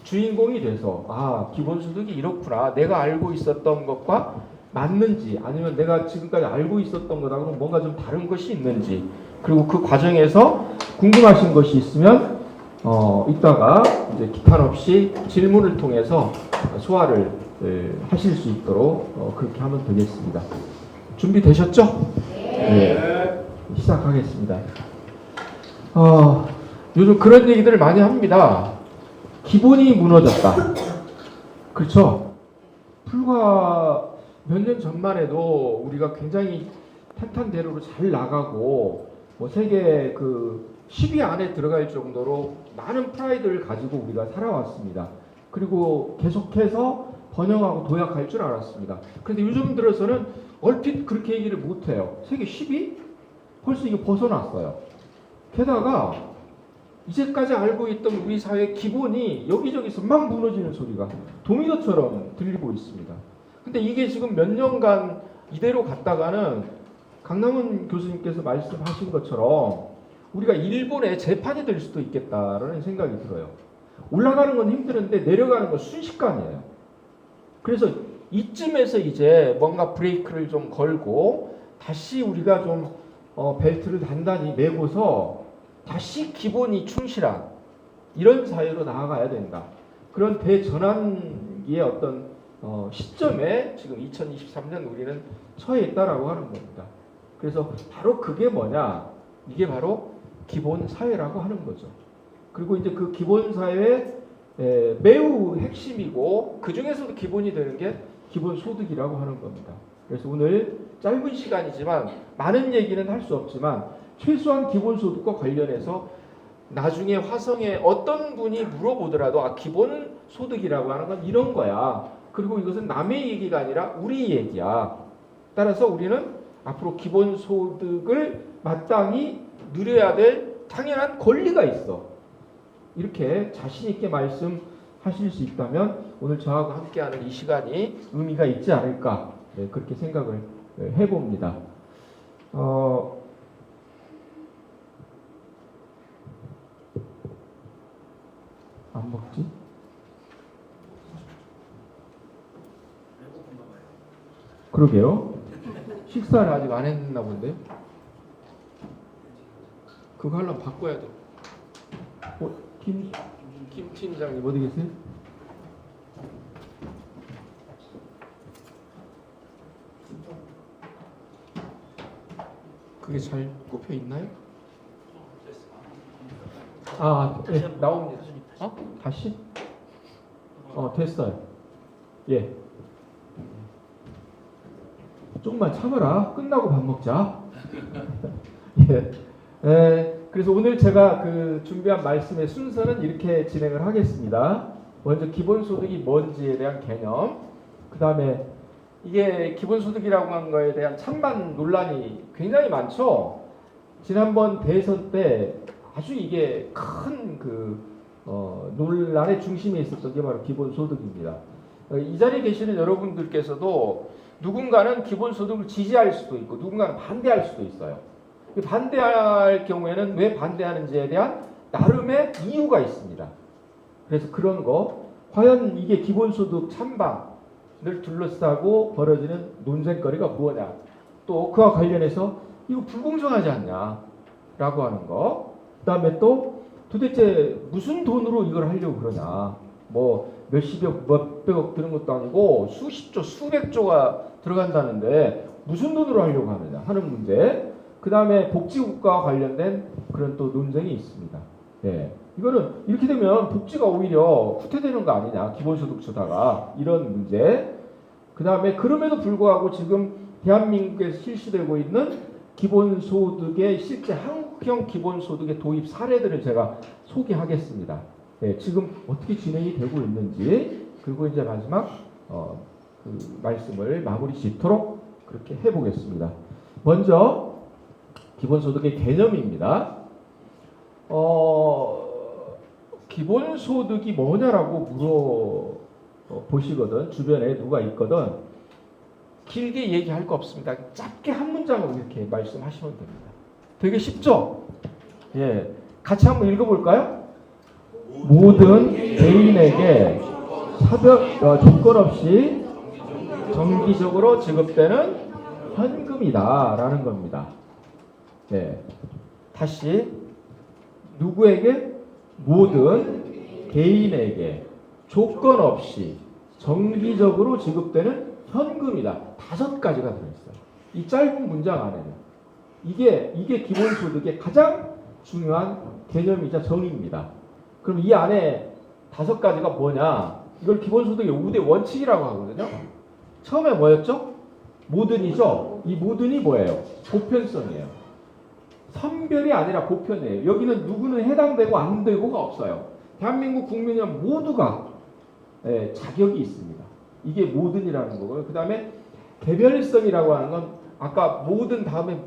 주인공이 돼서 기본소득이 이렇구나, 내가 알고 있었던 것과 맞는지, 아니면 내가 지금까지 알고 있었던 것하고는 뭔가 좀 다른 것이 있는지, 그리고 그 과정에서 궁금하신 것이 있으면 이따가 이제 기탄 없이 질문을 통해서 소화를 하실 수 있도록 그렇게 하면 되겠습니다. 준비되셨죠? 네. 시작하겠습니다. 요즘 그런 얘기들을 많이 합니다. 기본이 무너졌다. 그렇죠? 불과 몇 년 전만 해도 우리가 굉장히 탄탄대로로 잘 나가고 뭐 세계 그 10위 안에 들어갈 정도로 많은 프라이드를 가지고 우리가 살아왔습니다. 그리고 계속해서 번영하고 도약할 줄 알았습니다. 그런데 요즘 들어서는 얼핏 그렇게 얘기를 못해요. 세계 10위? 벌써 이거 벗어났어요. 게다가 이제까지 알고 있던 우리 사회의 기본이 여기저기서 막 무너지는 소리가 도미노처럼 들리고 있습니다. 근데 이게 지금 몇 년간 이대로 갔다가는 강남훈 교수님께서 말씀하신 것처럼 우리가 일본의 재판이 될 수도 있겠다라는 생각이 들어요. 올라가는 건 힘드는데 내려가는 건 순식간이에요. 그래서 이쯤에서 이제 뭔가 브레이크를 좀 걸고 다시 우리가 좀 벨트를 단단히 매고서 다시 기본이 충실한 이런 사회로 나아가야 된다. 그런 대전환기의 어떤 시점에 지금 2023년 우리는 처해 있다라고 하는 겁니다. 그래서 바로 그게 뭐냐? 이게 바로 기본 사회라고 하는 거죠. 그리고 이제 그 기본 사회의 매우 핵심이고 그 중에서도 기본이 되는 게 기본 소득이라고 하는 겁니다. 그래서 오늘 짧은 시간이지만 많은 얘기는 할 수 없지만 최소한 기본 소득과 관련해서 나중에 화성에 어떤 분이 물어보더라도 기본 소득이라고 하는 건 이런 거야. 그리고 이것은 남의 얘기가 아니라 우리 얘기야. 따라서 우리는 앞으로 기본 소득을 마땅히 누려야 될 당연한 권리가 있어. 이렇게 자신 있게 말씀하실 수 있다면 오늘 저하고 함께하는 이 시간이 의미가 있지 않을까, 그렇게 생각을 해봅니다. 안 먹지? 그러게요. 식사를 아직 안 했나 본데. 그거 하려면 바꿔야 돼. 김 팀장님 어디 계세요? 그게 잘 꼽혀 있나요? 아, 예, 나옵니다. 다시? 됐어요. 예. 조금만 참아라. 끝나고 밥 먹자. 예. 그래서 오늘 제가 그 준비한 말씀의 순서는 이렇게 진행을 하겠습니다. 먼저 기본소득이 뭔지에 대한 개념, 그 다음에 이게 기본소득이라고 하는 거에 대한 찬반 논란이 굉장히 많죠. 지난번 대선 때 아주 이게 큰 논란의 중심에 있었던 게 바로 기본소득입니다. 이 자리에 계시는 여러분들께서도 누군가는 기본소득을 지지할 수도 있고 누군가는 반대할 수도 있어요. 반대할 경우에는 왜 반대하는지에 대한 나름의 이유가 있습니다. 그래서 그런 거, 과연 이게 기본소득 찬반을 둘러싸고 벌어지는 논쟁거리가 무엇냐, 또 그와 관련해서 이거 불공정하지 않냐라고 하는 거, 그 다음에 또 도대체 무슨 돈으로 이걸 하려고 그러냐, 뭐 몇십억 몇백억 드는 것도 아니고 수십조 수백조가 들어간다는데 무슨 돈으로 하려고 하느냐 하는 문제, 그 다음에 복지국가와 관련된 그런 또 논쟁이 있습니다. 예. 이거는 이렇게 되면 복지가 오히려 후퇴되는 거 아니냐, 기본소득 주다가, 이런 문제. 그 다음에 그럼에도 불구하고 지금 대한민국에서 실시되고 있는 기본소득의 실제 한국형 기본소득의 도입 사례들을 제가 소개하겠습니다. 예, 지금 어떻게 진행이 되고 있는지, 그리고 이제 마지막 그 말씀을 마무리 짓도록 그렇게 해보겠습니다. 먼저 기본소득의 개념입니다. 기본소득이 뭐냐라고 물어보시거든, 주변에 누가 있거든, 길게 얘기할 거 없습니다. 짧게 한 문장으로 이렇게 말씀하시면 됩니다. 되게 쉽죠? 예, 같이 한번 읽어볼까요? 모든 개인에게 조건 없이 정기적으로 지급되는 현금이다라는 겁니다. 예, 다시 누구에게? 모든 개인에게 조건 없이 정기적으로 지급되는 현금이다. 5가지가 들어있어요. 이 짧은 문장 안에는. 이게 기본소득의 가장 중요한 개념이자 정의입니다. 그럼 이 안에 5가지가 뭐냐? 이걸 기본소득의 5대 원칙이라고 하거든요. 처음에 뭐였죠? 모든이죠. 이 모든이 뭐예요? 보편성이에요. 선별이 아니라 보편이에요. 여기는 누구는 해당되고 안 되고가 없어요. 대한민국 국민은 모두가 자격이 있습니다. 이게 모든이라는 거고요. 그 다음에 개별성이라고 하는 건 아까 모든 다음에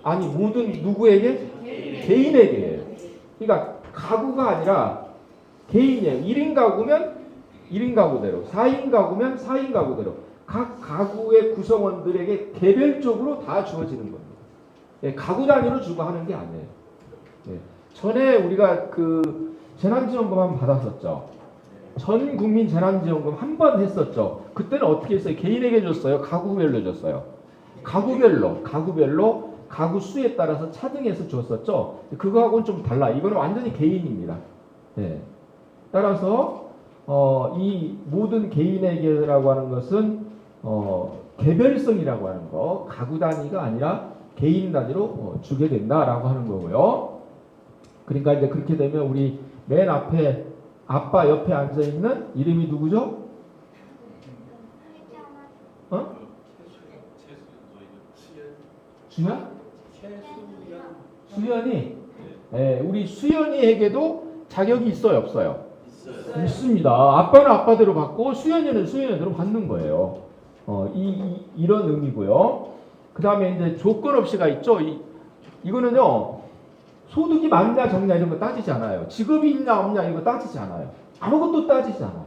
아니 모든 누구에게? 개인에게예요. 그러니까 가구가 아니라 개인이에요. 1인 가구면 1인 가구대로, 4인 가구면 4인 가구대로 각 가구의 구성원들에게 개별적으로 다 주어지는 겁니다. 예, 가구 단위로 주고 하는 게 아니에요. 예, 전에 우리가 그 재난지원금 한번 받았었죠. 전 국민 재난지원금 한 번 했었죠. 그때는 어떻게 했어요? 개인에게 줬어요? 가구별로 줬어요? 가구별로 가구 수에 따라서 차등해서 줬었죠. 그거하고는 좀 달라. 이거는 완전히 개인입니다. 예. 따라서 이 모든 개인에게라고 하는 것은 개별성이라고 하는 거, 가구 단위가 아니라 개인 단위로 주게 된다라고 하는 거고요. 그러니까 이제 그렇게 되면 우리 맨 앞에 아빠 옆에 앉아 있는 이름이 누구죠? 주연? 수연이. 네, 우리 수연이에게도 자격이 있어요, 없어요? 있습니다. 아빠는 아빠대로 받고 수연이는 수연이대로 받는 거예요. 이런 의미고요. 그 다음에 이제 조건 없이가 있죠. 이거는요, 소득이 많냐 적냐 이런 거 따지지 않아요. 직업이 있냐 없냐 이거 따지지 않아요. 아무것도 따지지 않아요.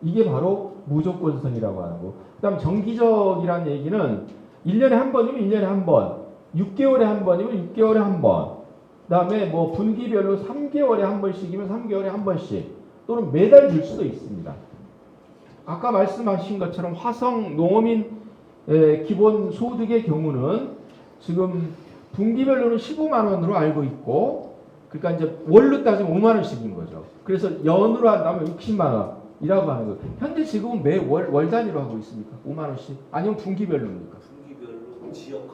이게 바로 무조건성이라고 하는 거. 그 다음 정기적이라는 얘기는 1년에 한 번이면 1년에 한 번, 6개월에 한 번이면 6개월에 한 번, 그 다음에 뭐 분기별로 3개월에 한 번씩이면 3개월에 한 번씩, 또는 매달 줄 수도 있습니다. 아까 말씀하신 것처럼 화성 농어민 기본 소득의 경우는 지금 분기별로는 15만 원으로 알고 있고, 그러니까 이제 월로 따지면 5만 원씩인 거죠. 그래서 연으로 한다면 60만 원이라고 하는 거예요. 현재 지금은 매 월 단위로 하고 있습니까? 5만 원씩? 아니면 분기별로입니까? 분기별로 지역화.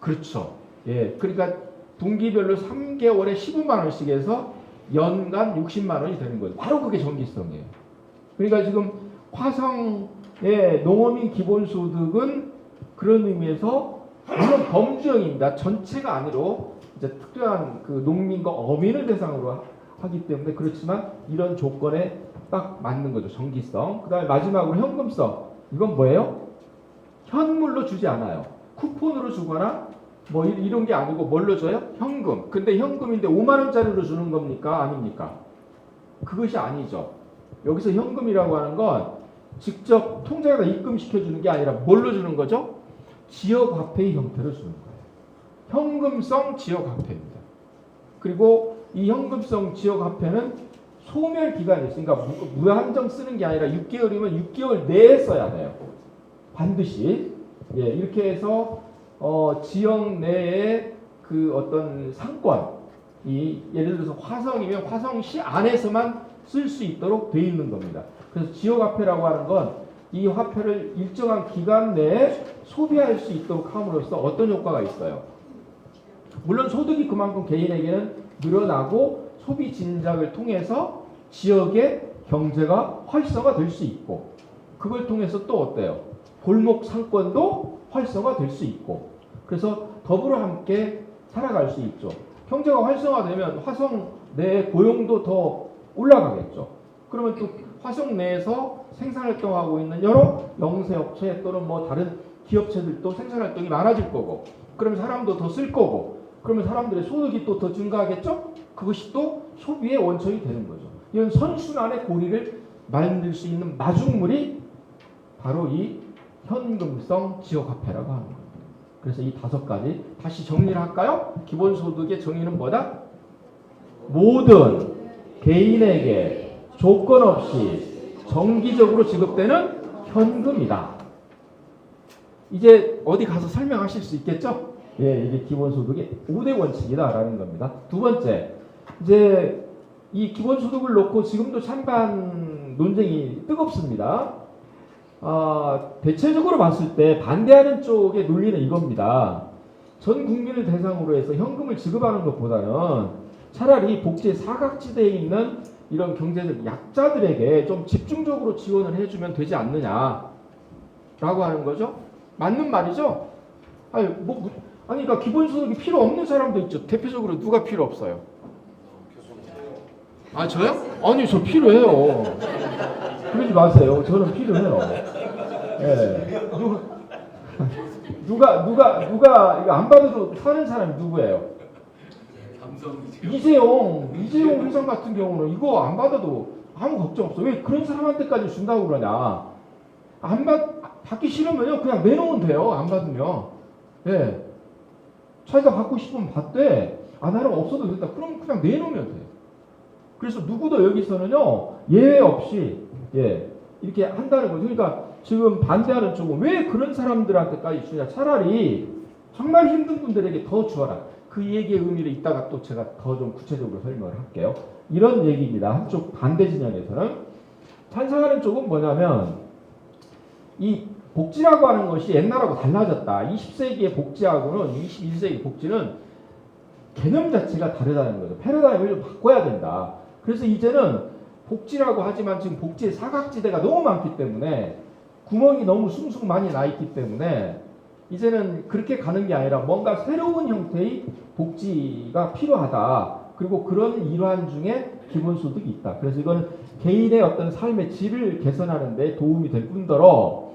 그렇죠. 예, 그러니까 분기별로 3개월에 15만 원씩 해서 연간 60만 원이 되는 거예요. 바로 그게 정기성이에요. 그러니까 지금 화성의 농어민 기본소득은 그런 의미에서 물론 범주형입니다. 전체가 아니로 이제 특별한 그 농민과 어민을 대상으로 하기 때문에 그렇지만 이런 조건에 딱 맞는 거죠. 정기성. 그다음에 마지막으로 현금성. 이건 뭐예요? 현물로 주지 않아요. 쿠폰으로 주거나 뭐 이런 게 아니고 뭘로 줘요? 현금. 근데 현금인데 5만 원짜리로 주는 겁니까? 아닙니까? 그것이 아니죠. 여기서 현금이라고 하는 건 직접 통장에다 입금시켜 주는 게 아니라 뭘로 주는 거죠? 지역화폐의 형태로 주는 거예요. 현금성 지역화폐입니다. 그리고 이 현금성 지역화폐는 소멸 기간이 있으니까 무한정 쓰는 게 아니라 6개월이면 6개월 내에 써야 돼요. 반드시. 예, 이렇게 해서 지역 내에 그 어떤 상권이 예를 들어서 화성이면 화성시 안에서만 쓸 수 있도록 돼 있는 겁니다. 그래서 지역화폐라고 하는 건 이 화폐를 일정한 기간 내에 소비할 수 있도록 함으로써 어떤 효과가 있어요? 물론 소득이 그만큼 개인에게는 늘어나고 소비 진작을 통해서 지역의 경제가 활성화될 수 있고 그걸 통해서 또 어때요? 골목 상권도 활성화될 수 있고 그래서 더불어 함께 살아갈 수 있죠. 경제가 활성화되면 화성 내 고용도 더 올라가겠죠. 그러면 또 화성 내에서 생산활동하고 있는 여러 영세업체 또는 뭐 다른 기업체들도 생산활동이 많아질 거고 그러면 사람도 더 쓸 거고 그러면 사람들의 소득이 또 더 증가하겠죠? 그것이 또 소비의 원천이 되는 거죠. 이런 선순환의 고리를 만들 수 있는 마중물이 바로 이 현금성 지역화폐라고 하는 겁니다. 그래서 이 5가지 다시 정리를 할까요? 기본소득의 정의는 뭐다? 모든 개인에게 조건 없이 정기적으로 지급되는 현금이다. 이제 어디 가서 설명하실 수 있겠죠? 예, 이게 기본소득의 5대 원칙이다라는 겁니다. 두 번째, 이제 이 기본소득을 놓고 지금도 찬반 논쟁이 뜨겁습니다. 대체적으로 봤을 때 반대하는 쪽의 논리는 이겁니다. 전 국민을 대상으로 해서 현금을 지급하는 것보다는 차라리 복지의 사각지대에 있는 이런 경제적 약자들에게 좀 집중적으로 지원을 해주면 되지 않느냐라고 하는 거죠. 맞는 말이죠. 아니, 그러니까 기본소득이 필요 없는 사람도 있죠. 대표적으로 누가 필요 없어요? 아, 저요? 아니, 저 필요해요. 그러지 마세요. 저는 필요해요. 예. 누가 이거 안 받아도 사는 사람이 누구예요? 이재용 회장 같은 경우는 이거 안 받아도 아무 걱정 없어. 왜 그런 사람한테까지 준다고 그러냐? 받기 싫으면요 그냥 내놓으면 돼요. 안 받으면. 예. 자기가 받고 싶으면 받되 나는 없어도 된다. 그럼 그냥 내놓으면 돼요. 그래서 누구도 여기서는요 예외 없이 이렇게 한다는 거죠. 그러니까 지금 반대하는 쪽은 왜 그런 사람들한테까지 주냐? 차라리 정말 힘든 분들에게 더 주어라. 그 얘기의 의미를 이따가 또 제가 더 좀 구체적으로 설명을 할게요. 이런 얘기입니다. 한쪽 반대 진영에서는 찬성하는 쪽은 뭐냐면 이 복지라고 하는 것이 옛날하고 달라졌다. 20세기의 복지하고는 21세기 복지는 개념 자체가 다르다는 거죠. 패러다임을 좀 바꿔야 된다. 그래서 이제는 복지라고 하지만 지금 복지의 사각지대가 너무 많기 때문에 구멍이 너무 숭숭 많이 나 있기 때문에 이제는 그렇게 가는 게 아니라 뭔가 새로운 형태의 복지가 필요하다. 그리고 그런 일환 중에 기본소득이 있다. 그래서 이건 개인의 어떤 삶의 질을 개선하는 데 도움이 될 뿐더러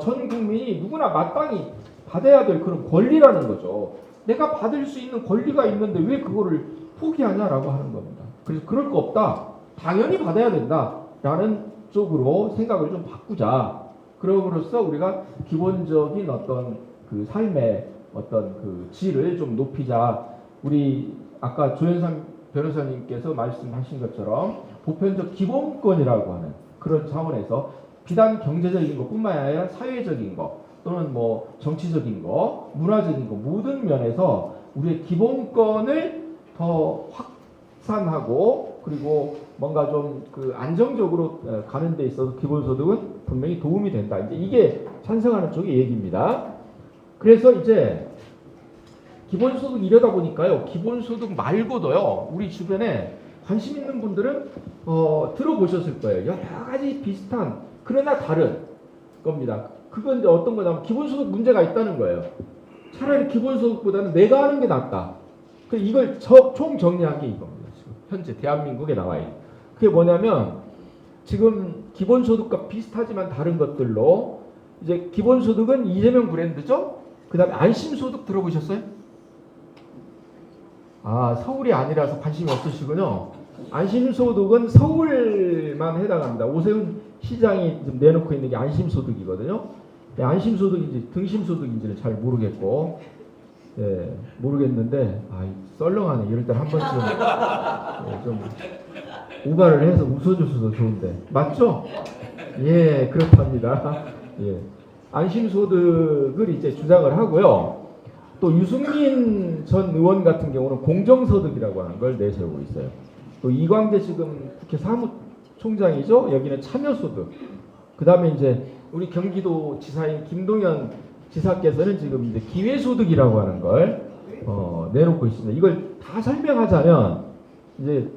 전 국민이 누구나 마땅히 받아야 될 그런 권리라는 거죠. 내가 받을 수 있는 권리가 있는데 왜 그거를 포기하냐라고 하는 겁니다. 그래서 그럴 거 없다. 당연히 받아야 된다라는 쪽으로 생각을 좀 바꾸자. 그럼으로써 우리가 기본적인 어떤 그 삶의 어떤 그 질을 좀 높이자. 우리 아까 조현상 변호사님께서 말씀하신 것처럼 보편적 기본권이라고 하는 그런 차원에서 비단 경제적인 것뿐만 아니라 사회적인 것 또는 뭐 정치적인 것, 문화적인 것 모든 면에서 우리의 기본권을 더 확산하고 그리고 뭔가 좀 그 안정적으로 가는 데 있어서 기본소득은 분명히 도움이 된다. 이제 이게 찬성하는 쪽의 얘기입니다. 그래서 이제 기본소득 이러다 보니까요. 기본소득 말고도요. 우리 주변에 관심 있는 분들은 들어보셨을 거예요. 여러 가지 비슷한 그러나 다른 겁니다. 그건 이제 어떤 거냐면 기본소득 문제가 있다는 거예요. 차라리 기본소득보다는 내가 하는 게 낫다. 이걸 총 정리한 게 이겁니다. 지금 현재 대한민국에 나와 있는. 그게 뭐냐면 지금 기본소득과 비슷하지만 다른 것들로 이제 기본소득은 이재명 브랜드죠. 그다음에 안심소득 들어보셨어요? 아, 서울이 아니라서 관심이 없으시군요. 안심소득은 서울만 해당합니다. 오세훈 시장이 지금 내놓고 있는 게 안심소득이거든요. 안심소득인지 등심소득인지는 잘 모르겠고, 예, 모르겠는데, 썰렁하네. 이럴 때 한 번쯤 좀 우발을 해서 웃어줬어도 좋은데, 맞죠? 예, 그렇답니다. 예, 안심소득을 이제 주장을 하고요. 또 유승민 전 의원 같은 경우는 공정소득이라고 하는 걸 내세우고 있어요. 또 이광재 지금 국회 사무총장이죠. 여기는 참여소득. 그 다음에 이제 우리 경기도 지사인 김동연 지사께서는 지금 이제 기회소득이라고 하는 걸 내놓고 있습니다. 이걸 다 설명하자면 이제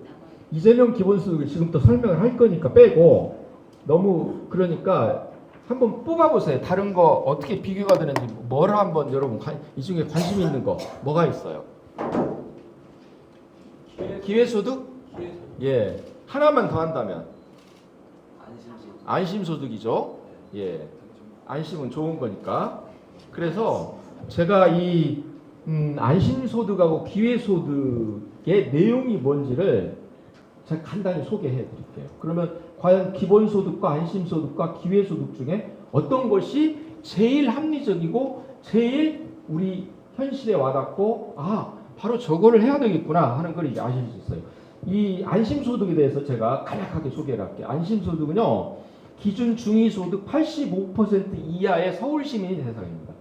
이재명 기본소득을 지금부터 설명을 할 거니까 빼고 너무 그러니까 한번 뽑아보세요. 다른 거 어떻게 비교가 되는지 뭘 한번 여러분 이 중에 관심 있는 거 뭐가 있어요? 기회소득? 예, 하나만 더 한다면 안심소득이죠. 예, 안심은 좋은 거니까. 그래서 제가 이 안심소득하고 기회소득의 내용이 뭔지를 제가 간단히 소개해 드릴게요. 그러면 과연 기본소득과 안심소득과 기회소득 중에 어떤 것이 제일 합리적이고 제일 우리 현실에 와닿고 바로 저거를 해야 되겠구나 하는 걸 이제 아실 수 있어요. 이 안심소득에 대해서 제가 간략하게 소개를 할게요. 안심소득은요, 기준 중위소득 85% 이하의 서울시민이 대상입니다.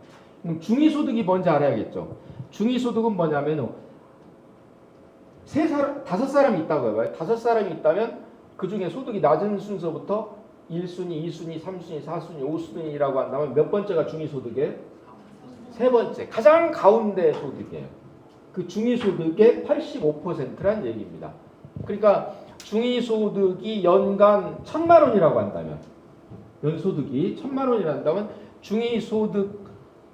그럼 중위소득이 뭔지 알아야겠죠. 중위소득은 뭐냐면 다섯 사람이 있다고 해봐요. 다섯 사람이 있다면 그 중에 소득이 낮은 순서부터 1순위, 2순위, 3순위, 4순위, 5순위라고 한다면 몇 번째가 중위소득이에요? 세 번째. 가장 가운데 소득이에요. 그 중위소득의 85%란 얘기입니다. 그러니까 중위소득이 연간 1,000만 원이라고 한다면 연소득이 1,000만 원이라 한다면 중위소득이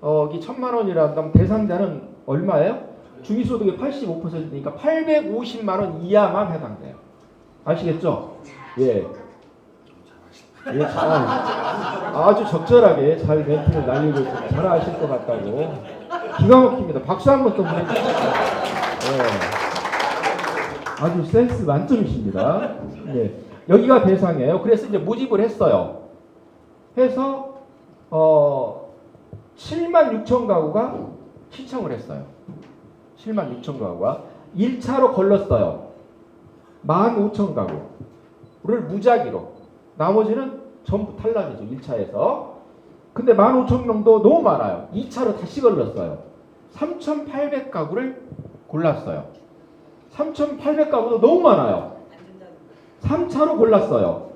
1,000만 원이라 한다면 대상자는 얼마예요? 중위소득의 85%니까 850만 원 이하만 해당돼요. 아시겠죠? 예. 예, 아주 적절하게 잘 멘트를 날리고 있습니다. 잘 아실 것 같다고. 기가 막힙니다. 박수 한번 또 보내주시죠. 예. 아주 센스 만점이십니다. 예. 여기가 대상이에요. 그래서 이제 모집을 했어요. 해서 7만 6천 가구가 신청을 했어요. 7만 6천 가구가 1차로 걸렀어요. 15,000 가구를 무작위로. 나머지는 전부 탈락이죠. 1차에서. 근데 15,000명도 너무 많아요. 2차로 다시 걸렀어요. 3,800 가구를 골랐어요. 3,800 가구도 너무 많아요. 3차로 골랐어요.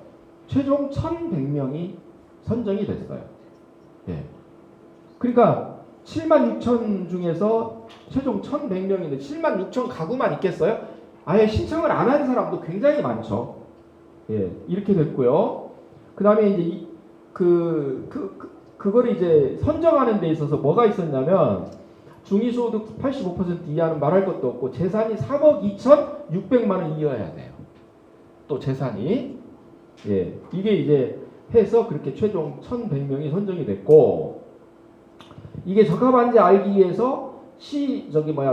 최종 1,100명이 선정이 됐어요. 예. 그러니까 76,000 중에서 최종 1,100명인데 76,000 가구만 있겠어요? 아예 신청을 안 한 사람도 굉장히 많죠. 예, 이렇게 됐고요. 그 다음에 이제 그거를 이제 선정하는 데 있어서 뭐가 있었냐면 중위소득 85% 이하는 말할 것도 없고 재산이 3억 2,600만 원 이하여야 돼요. 또 재산이 이게 이제 해서 그렇게 최종 1,100명이 선정이 됐고 이게 적합한지 알기 위해서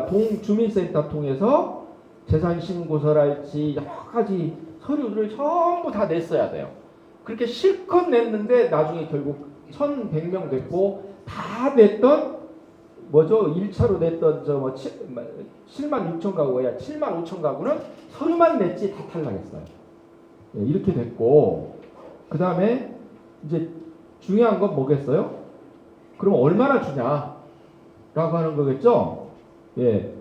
동주민센터 통해서 재산 신고서랄지 여러 가지 서류를 전부 다 냈어야 돼요. 그렇게 실컷 냈는데 나중에 결국 1,100명 됐고 다 냈던 1차로 냈던 7만 6천 가구야 7만 5천 가구는 서류만 냈지 다 탈락했어요. 예, 이렇게 됐고 그 다음에 이제 중요한 건 뭐겠어요? 그럼 얼마나 주냐라고 하는 거겠죠? 예,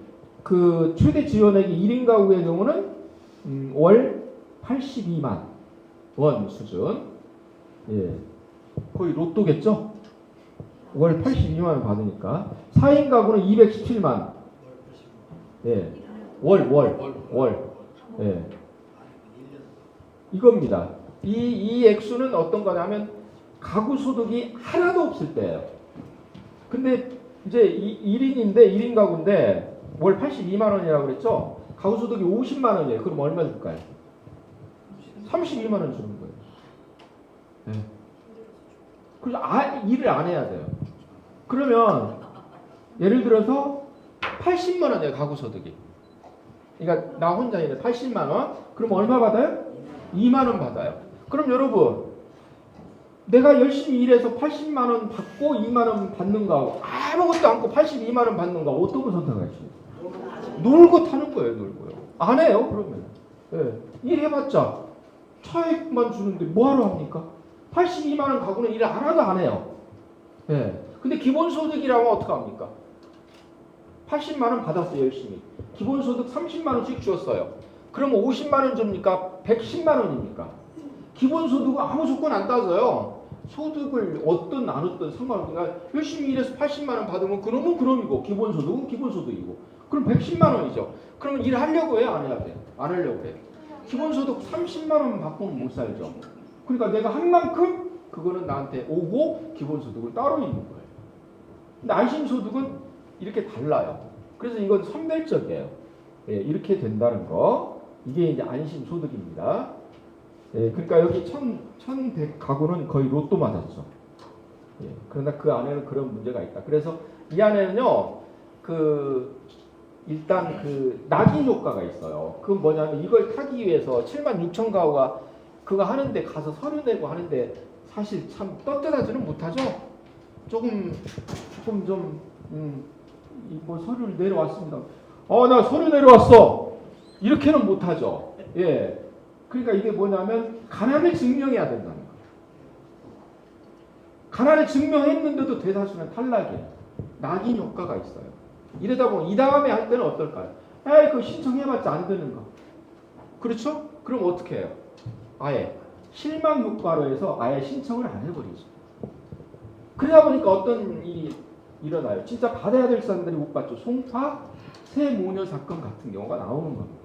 그 최대 지원액이 1인 가구의 경우는 월 82만 원 수준. 예, 거의 로또겠죠? 월 82만 원 받으니까 4인 가구는 217만 예. 월. 예. 이겁니다. 이 액수는 어떤 거냐면 가구 소득이 하나도 없을 때예요. 근데 이제 1인인데 1인 가구인데 월 82만 원이라고 그랬죠? 가구 소득이 50만 원이에요. 그럼 얼마 줄까요? 32만 원 주는 거예요. 네. 그래서 일을 안 해야 돼요. 그러면 예를 들어서 80만 원이에요. 가구 소득이. 그러니까 나 혼자 있는 80만 원. 그럼 얼마 받아요? 2만 원 받아요. 그럼 여러분 내가 열심히 일해서 80만 원 받고 2만 원 받는 거하고 아무것도 않고 82만 원 받는 거 어떤 거 선택하시죠? 놀고 타는 거예요. 놀고요. 안 해요. 그러면 일해봤자 차액만 주는데 뭐하러 합니까? 82만 원 가구는 일 하나도 안 해요. 근데 기본소득이라고 하면 어떡합니까? 80만 원 받았어요. 열심히. 기본소득 30만 원씩 주었어요. 그러면 50만 원 줍니까? 110만 원입니까? 기본소득은 아무 조건 안 따져요. 소득을 얻든 안 얻든 상관없으니까 열심히 일해서 80만 원 받으면 그놈은 그놈이고 기본소득은 기본소득이고 그럼 110만 원이죠. 그러면 일하려고 해요? 안 해야 돼요? 안 하려고 해요. 기본소득 30만 원 받고는 못 살죠. 그러니까 내가 한 만큼 그거는 나한테 오고 기본소득은 따로 있는 거예요. 근데 안심소득은 이렇게 달라요. 그래서 이건 선별적이에요. 이렇게 된다는 거. 이게 이제 안심소득입니다. 그러니까 여기 1100 가구는 거의 로또 맞았죠. 그러나 그 안에는 그런 문제가 있다. 그래서 이 안에는요, 일단 낙인 효과가 있어요. 그건 뭐냐면 이걸 타기 위해서 76,000 가구가 그거 하는데 가서 서류 내고 하는데 사실 참 떳떳하지는 못하죠. 조금 좀 뭐 서류를 내려왔습니다. 나 서류 내려왔어. 이렇게는 못하죠. 그러니까 이게 뭐냐면 가난을 증명해야 된다는 거예요. 가난을 증명했는데도 대다수는 탈락이에요. 낙인 효과가 있어요. 이러다 보면 이 다음에 할 때는 어떨까요? 그거 신청해봤자 안 되는 거. 그렇죠? 그럼 어떻게 해요? 아예 실망 효과로 해서 아예 신청을 안 해버리죠. 그러다 보니까 어떤 일이 일어나요. 진짜 받아야 될 사람들이 못 받죠. 송파 세모녀 사건 같은 경우가 나오는 겁니다.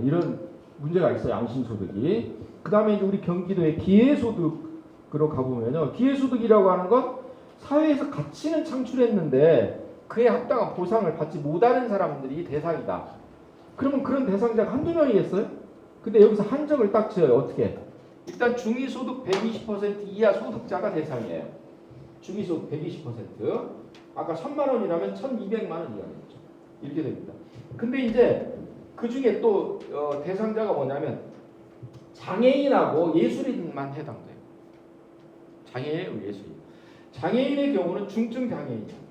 이런 문제가 있어요. 양심소득이. 그 다음에 이제 우리 경기도의 기회소득으로 가보면요. 기회소득이라고 하는 건 사회에서 가치는 창출했는데 그에 합당한 보상을 받지 못하는 사람들이 대상이다. 그러면 그런 대상자가 한두 명이겠어요? 근데 여기서 한정을 딱 지어요. 어떻게? 일단 중위소득 120% 이하 소득자가 대상이에요. 중위소득 120%. 아까 1,000만 원이라면 1,200만 원 이하겠죠. 이렇게 됩니다. 근데 이제 그 중에 또 대상자가 뭐냐면 장애인하고 예술인만 해당돼요. 장애인하고 예술인. 장애인의 경우는 중증 장애인이에요.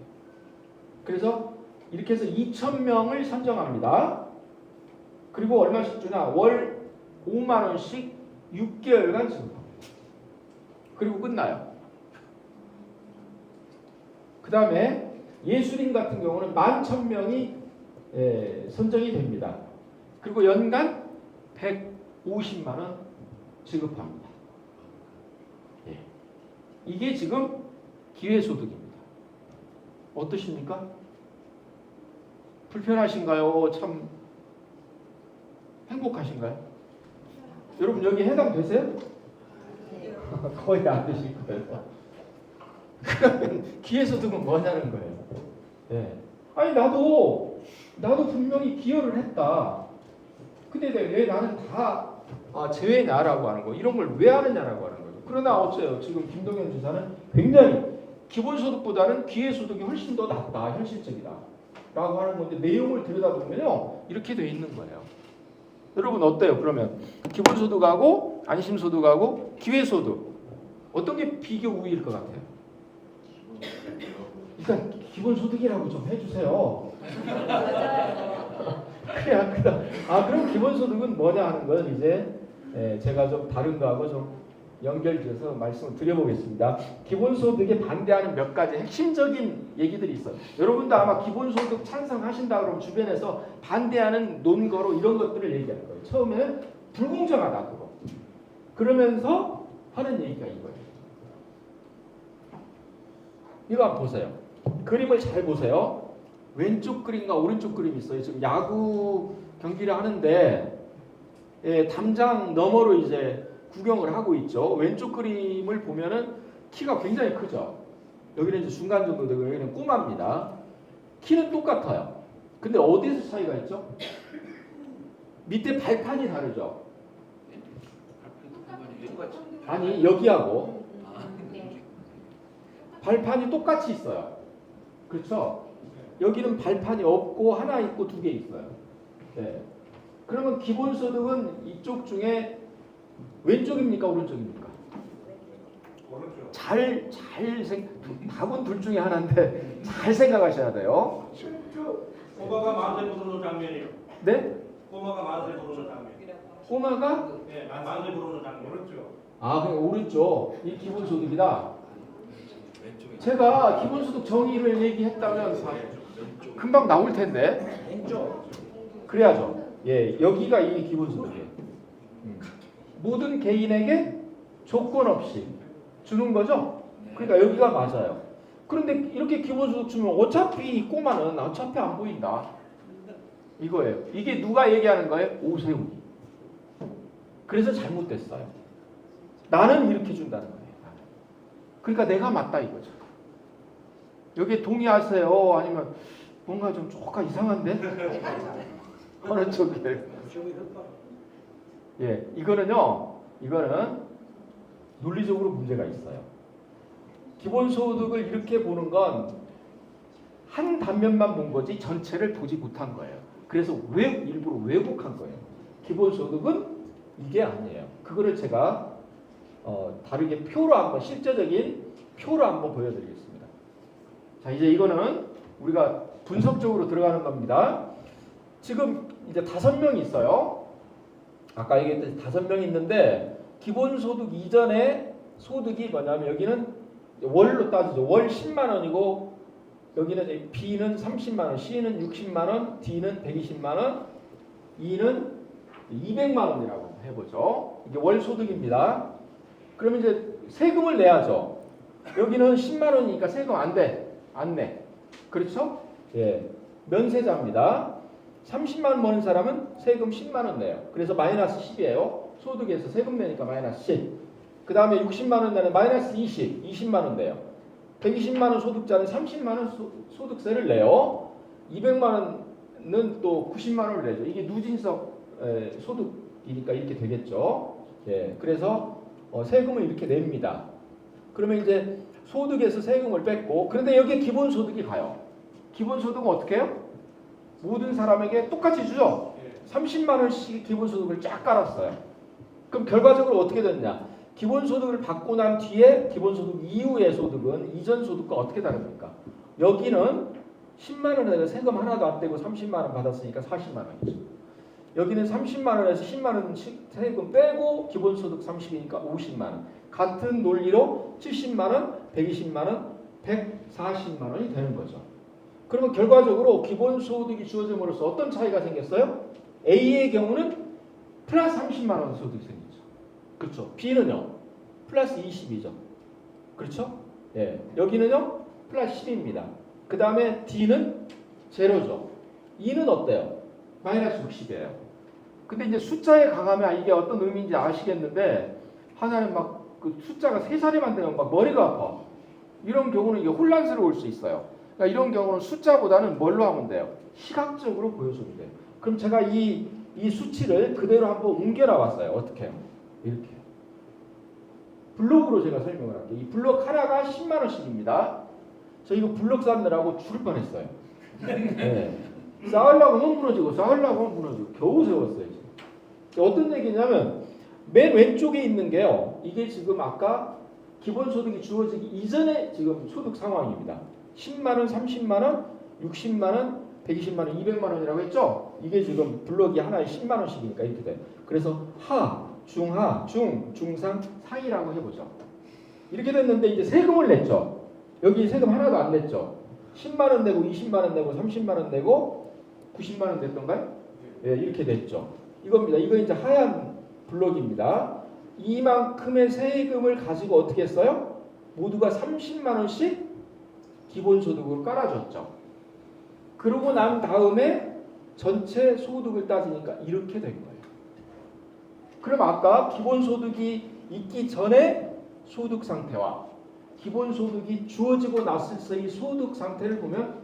그래서 이렇게 해서 2,000명을 선정합니다. 그리고 얼마씩 주나? 월 5만 원씩 6개월간 지급합니다. 그리고 끝나요. 그 다음에 예술인 같은 경우는 11,000명이 선정이 됩니다. 그리고 연간 150만 원 지급합니다. 이게 지금 기회소득입니다. 어떠십니까? 불편하신가요? 참 행복하신가요? 여러분 여기 해당되세요? 거의 안 되실 거예요. 그러면 기회소득은 뭐냐는 거예요. 아니 나도 분명히 기여를 했다. 근데 왜 나는 다 제외냐라고 하는 거. 이런 걸 왜 하느냐라고 하는 거죠. 그러나 어째요? 지금 김동연 지사는 굉장히 기본소득보다는 기회소득이 훨씬 더 낫다. 현실적이다. 라고 하는 건데 내용을 들여다보면요. 이렇게 돼 있는 거예요. 여러분 어때요? 그러면 기본소득하고 안심소득하고 기회소득 어떤 게 비교 우위일 것 같아요? 일단 기본소득이라고 좀 해주세요. 그럼 기본소득은 뭐냐 하는 건 이제 제가 좀 다른 거하고 좀 연결지어서 말씀을 드려보겠습니다. 기본소득에 반대하는 몇 가지 핵심적인 얘기들이 있어요. 여러분도 아마 기본소득 찬성하신다 그러면 주변에서 반대하는 논거로 이런 것들을 얘기할 거예요. 처음에는 불공정하다 그거. 그러면서 하는 얘기가 이거예요. 이거 한번 보세요. 그림을 잘 보세요. 왼쪽 그림과 오른쪽 그림이 있어요. 지금 야구 경기를 하는데 예, 담장 너머로 이제 구경을 하고 있죠. 왼쪽 그림을 보면은 키가 굉장히 크죠. 여기는 이제 중간 정도 되고 여기는 꼬마입니다. 키는 똑같아요. 근데 어디에서 차이가 있죠? 밑에 발판이 다르죠. 아니 여기하고 발판이 똑같이 있어요. 그렇죠? 여기는 발판이 없고 하나 있고 두 개 있어요. 네. 그러면 기본소득은 이쪽 중에 왼쪽입니까 오른쪽입니까? 답은 둘 중에 하나인데 잘 생각하셔야 돼요. 꼬마가 만세 부르는 장면이요. 네? 꼬마가 만세 부르는 장면. 꼬마가 네, 만세 부르는 장면. 그렇죠. 그럼 오른쪽 이 기본소득이다. 제가 기본소득 정의를 얘기했다면 금방 나올 텐데. 그래야죠. 예, 여기가 이 기본소득이에요. 모든 개인에게 조건 없이 주는 거죠. 그러니까 여기가 맞아요. 그런데 이렇게 기본소득 주면 어차피 이 꼬마는 어차피 안 보인다. 이거예요. 이게 누가 얘기하는 거예요? 오세훈이. 그래서 잘못됐어요. 나는 이렇게 준다는 거예요. 그러니까 내가 맞다 이거죠. 여기에 동의하세요? 아니면 뭔가 좀 조금 이상한데? 어느 쪽이에요? 예, 이거는 논리적으로 문제가 있어요. 기본소득을 이렇게 보는 건 한 단면만 본 거지 전체를 보지 못한 거예요. 그래서 일부러 왜곡한 거예요. 기본소득은 이게 아니에요. 그거를 제가 다르게 표로 한번 실제적인 표로 한번 보여드리겠습니다. 자, 이제 이거는 우리가 분석적으로 들어가는 겁니다. 지금 이제 5명이 있어요. 아까 얘기했듯이 5명이 있는데 기본소득 이전에 소득이 뭐냐면 여기는 월로 따지죠. 월 10만 원이고 여기는 B는 30만 원, C는 60만 원, D는 120만 원, E는 200만 원이라고 해보죠. 이게 월 소득입니다. 그러면 이제 세금을 내야죠. 여기는 10만 원이니까 세금 안 내. 그렇죠? 예, 면세자입니다. 30만 원 버는 사람은 세금 10만 원 내요. 그래서 마이너스 10이에요. 소득에서 세금 내니까 마이너스 10. 그 다음에 60만 원 내는 마이너스 20만 원 내요. 120만 원 소득자는 30만 원 소득세를 내요. 200만 원은 또 90만 원을 내죠. 이게 누진석 소득이니까 이렇게 되겠죠. 예, 그래서 세금을 이렇게 냅니다. 그러면 이제 소득에서 세금을 뺐고, 그런데 여기에 기본소득이 가요. 기본소득은 어떻게 해요? 모든 사람에게 똑같이 주죠. 30만 원씩 기본소득을 쫙 깔았어요. 그럼 결과적으로 어떻게 됐냐? 기본소득을 받고 난 뒤에 기본소득 이후의 소득은 이전 소득과 어떻게 다릅니까? 여기는 10만 원에서 세금 하나도 안 떼고 30만 원 받았으니까 40만 원이죠. 여기는 30만 원에서 10만 원씩 세금 빼고 기본소득 30이니까 50만 원. 같은 논리로 70만 원, 120만 원, 140만 원이 되는 거죠. 그러면 결과적으로 기본소득이 주어짐으로써 어떤 차이가 생겼어요? A의 경우는 플러스 30만 원 소득이 생기죠. 그렇죠. B는요 플러스 20이죠. 그렇죠? 예. 여기는요 플러스 10입니다. 그 다음에 D는 제로죠. E는 어때요? 마이너스 60이에요. 근데 이제 숫자에 강하면 이게 어떤 의미인지 아시겠는데 하나는 막 그 숫자가 3자리만 되면 막 머리가 아파. 이런 경우는 이게 혼란스러울 수 있어요. 그러니까 이런 경우는 숫자보다는 뭘로 하면 돼요? 시각적으로 보여주면 돼요. 그럼 제가 이 수치를 그대로 한번 옮겨 놔봤어요. 어떻게 해요? 이렇게. 블록으로 제가 설명을 할게요. 이 블록 하나가 10만 원씩입니다. 저 이거 블록 쌓느라고 죽을 뻔했어요. 네. 쌓으려고 하면 무너지고 겨우 세웠어요. 지금. 어떤 얘기냐면 맨 왼쪽에 있는 게요. 이게 지금 아까 기본소득이 주어지기 이전에 지금 소득 상황입니다. 10만 원, 30만 원, 60만 원, 120만 원, 200만 원이라고 했죠? 이게 지금 블록이 하나에 10만 원씩이니까 이렇게 돼요. 그래서 하, 중하, 중상, 상이라고 해보죠. 이렇게 됐는데 이제 세금을 냈죠. 여기 세금 하나도 안 냈죠. 10만 원 내고 20만 원 내고 30만 원 내고 90만 원 냈던가요? 예, 이렇게 됐죠. 이겁니다. 이거 이제 하얀 블록입니다. 이만큼의 세금을 가지고 어떻게 했어요? 모두가 30만 원씩 기본소득으로 깔아줬죠. 그러고 난 다음에 전체 소득을 따지니까 이렇게 된 거예요. 그럼 아까 기본소득이 있기 전에 소득 상태와 기본소득이 주어지고 났을 때의 소득 상태를 보면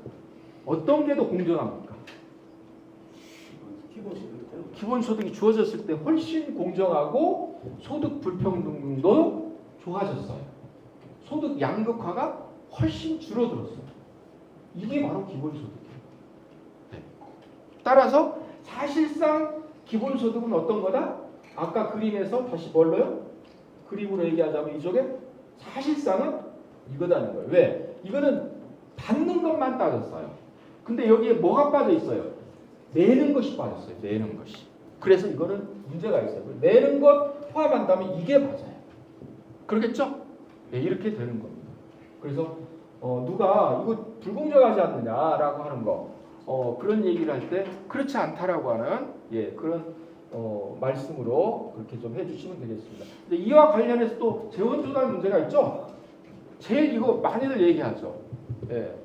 어떤 게 더 공정합니까? 기본소득이 주어졌을 때 훨씬 공정하고 소득 불평등도 좋아졌어요. 소득 양극화가 훨씬 줄어들었어요. 이게 바로 기본소득이에요. 따라서 사실상 기본소득은 어떤 거다? 아까 그림에서 다시 뭘로요? 그림으로 얘기하자면 이쪽에 사실상은 이거다는 거예요. 왜? 이거는 받는 것만 따졌어요. 근데 여기에 뭐가 빠져 있어요? 내는 것이 빠졌어요. 내는 것이. 그래서 이거는 문제가 있어요. 내는 것 포함한다면 이게 맞아요. 그렇겠죠? 네, 이렇게 되는 겁니다. 그래서 누가 이거 불공정하지 않느냐라고 하는 거 그런 얘기를 할 때 그렇지 않다라고 하는 그런 말씀으로 그렇게 좀 해주시면 되겠습니다. 근데 이와 관련해서 또 재원조달 문제가 있죠. 제일 이거 많이들 얘기하죠. 예.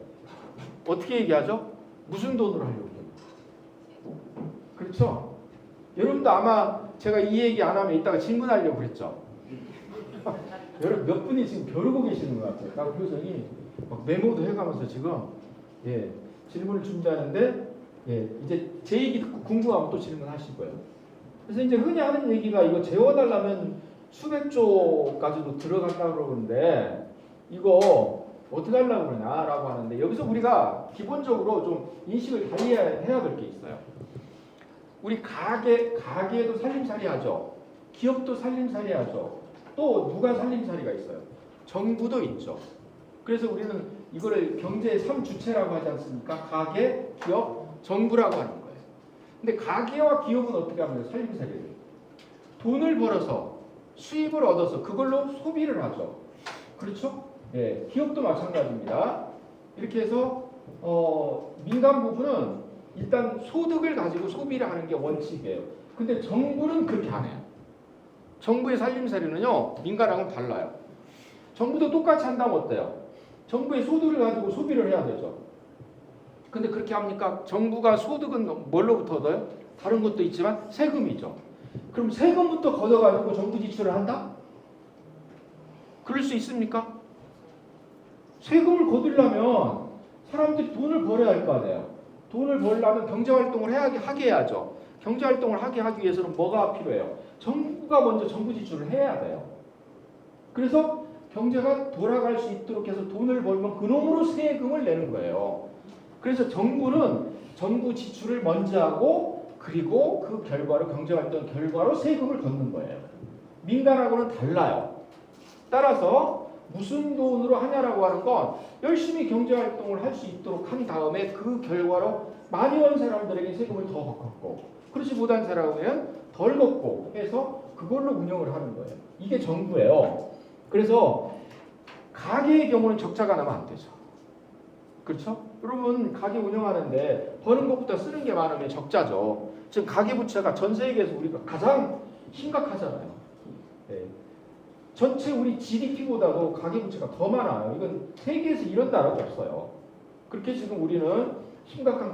어떻게 얘기하죠? 무슨 돈으로 하려고? 그렇죠? 여러분도 아마 제가 이 얘기 안 하면 이따가 질문하려고 그랬죠. 여러분 몇 분이 지금 벼르고 계시는 것 같아요. 나 표정이 막 메모도 해가면서 지금 질문을 준비하는데 이제 제 얘기 듣고 궁금하면 또 질문하실 거예요. 그래서 이제 흔히 하는 얘기가 이거 재워달라면 수백 조까지도 들어간다고 그러는데 이거 어떻게 하려고 그러냐라고 하는데 여기서 우리가 기본적으로 좀 인식을 달리 해야 될 게 있어요. 우리 가게도 살림살이 하죠. 기업도 살림살이 하죠. 또 누가 살림살이가 있어요? 정부도 있죠. 그래서 우리는 이거를 경제의 3주체라고 하지 않습니까? 가게, 기업, 정부라고 하는 거예요. 근데 가게와 기업은 어떻게 합니까? 살림살이를. 돈을 벌어서 수입을 얻어서 그걸로 소비를 하죠. 그렇죠? 기업도 마찬가지입니다. 이렇게 해서 민간 부분은 일단 소득을 가지고 소비를 하는 게 원칙이에요. 근데 정부는 그렇게 안 해요. 정부의 살림살이는요, 민간하고는 달라요. 정부도 똑같이 한다면 어때요? 정부의 소득을 가지고 소비를 해야 되죠. 근데 그렇게 합니까? 정부가 소득은 뭘로부터 얻어요? 다른 것도 있지만 세금이죠. 그럼 세금부터 걷어가지고 정부 지출을 한다? 그럴 수 있습니까? 세금을 거두려면 사람들이 돈을 벌어야 할 거 아니에요. 돈을 벌려면 경제활동을 하게 해야죠. 경제활동을 하기 위해서는 뭐가 필요해요? 정부가 먼저 정부 지출을 해야 돼요. 그래서 경제가 돌아갈 수 있도록 해서 돈을 벌면 그놈으로 세금을 내는 거예요. 그래서 정부는 정부 지출을 먼저 하고 그리고 그 결과로 경제활동 결과로 세금을 걷는 거예요. 민간하고는 달라요. 따라서 무슨 돈으로 하냐라고 하는 건 열심히 경제활동을 할 수 있도록 한 다음에 그 결과로 많이 원 사람들에게 세금을 더 걷고 그렇지 못한 사람은 덜 걷고 해서 그걸로 운영을 하는 거예요. 이게 정부예요. 그래서 가게의 경우는 적자가 나면 안 되죠. 그렇죠? 여러분 가게 운영하는데 버는 것보다 쓰는 게 많으면 적자죠. 지금 가계부채가 전 세계에서 우리가 가장 심각하잖아요. 전체 우리 GDP보다도 가계부채가 더 많아요. 이건 세계에서 이런 나라가 없어요. 그렇게 지금 우리는 심각한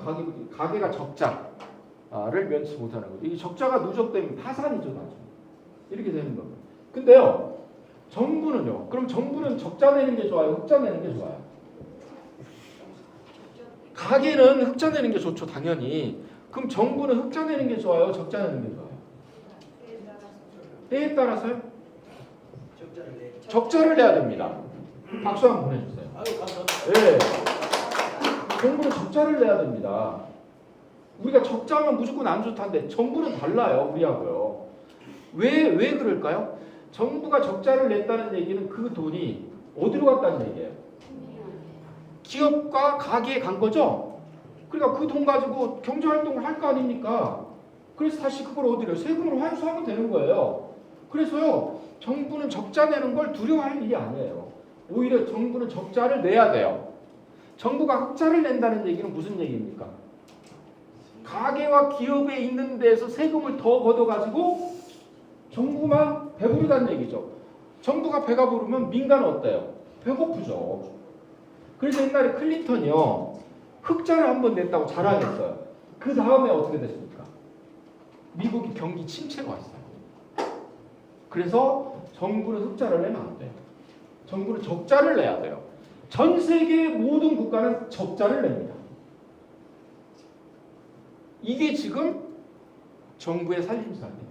가계가 적자를 면치 못하는 거죠. 이 적자가 누적되면 파산이죠, 나중에. 이렇게 되는 겁니다. 근데요, 정부는요. 그럼 정부는 적자 내는 게 좋아요, 흑자 내는 게 좋아요? 가계는 흑자 내는 게 좋죠, 당연히. 그럼 정부는 흑자 내는 게 좋아요, 적자 내는 게 좋아요? 때에 따라서요? 적자를 내야 됩니다. 박수 한번 보내주세요. 네. 정부는 적자를 내야 됩니다. 우리가 적자면 무조건 안 좋다는데 정부는 달라요, 우리하고요. 왜 그럴까요? 정부가 적자를 냈다는 얘기는 그 돈이 어디로 갔다는 얘기예요? 기업과 가게에 간 거죠. 그러니까 그 돈 가지고 경제활동을 할 거 아닙니까? 그래서 다시 그걸 어디로 세금으로 환수하면 되는 거예요. 그래서요, 정부는 적자 내는 걸 두려워할 일이 아니에요. 오히려 정부는 적자를 내야 돼요. 정부가 흑자를 낸다는 얘기는 무슨 얘기입니까? 가게와 기업에 있는 데서 세금을 더 걷어가지고 정부만 배부르다는 얘기죠. 정부가 배가 부르면 민간은 어때요? 배고프죠. 그래서 옛날에 클린턴이요. 흑자를 한번 냈다고 자랑했어요. 그 다음에 어떻게 됐습니까? 미국이 경기 침체가 왔어요. 그래서 정부는 흑자를 내면 안 돼요. 정부는 적자를 내야 돼요. 전 세계 모든 국가는 적자를 냅니다. 이게 지금 정부의 살림살이에요.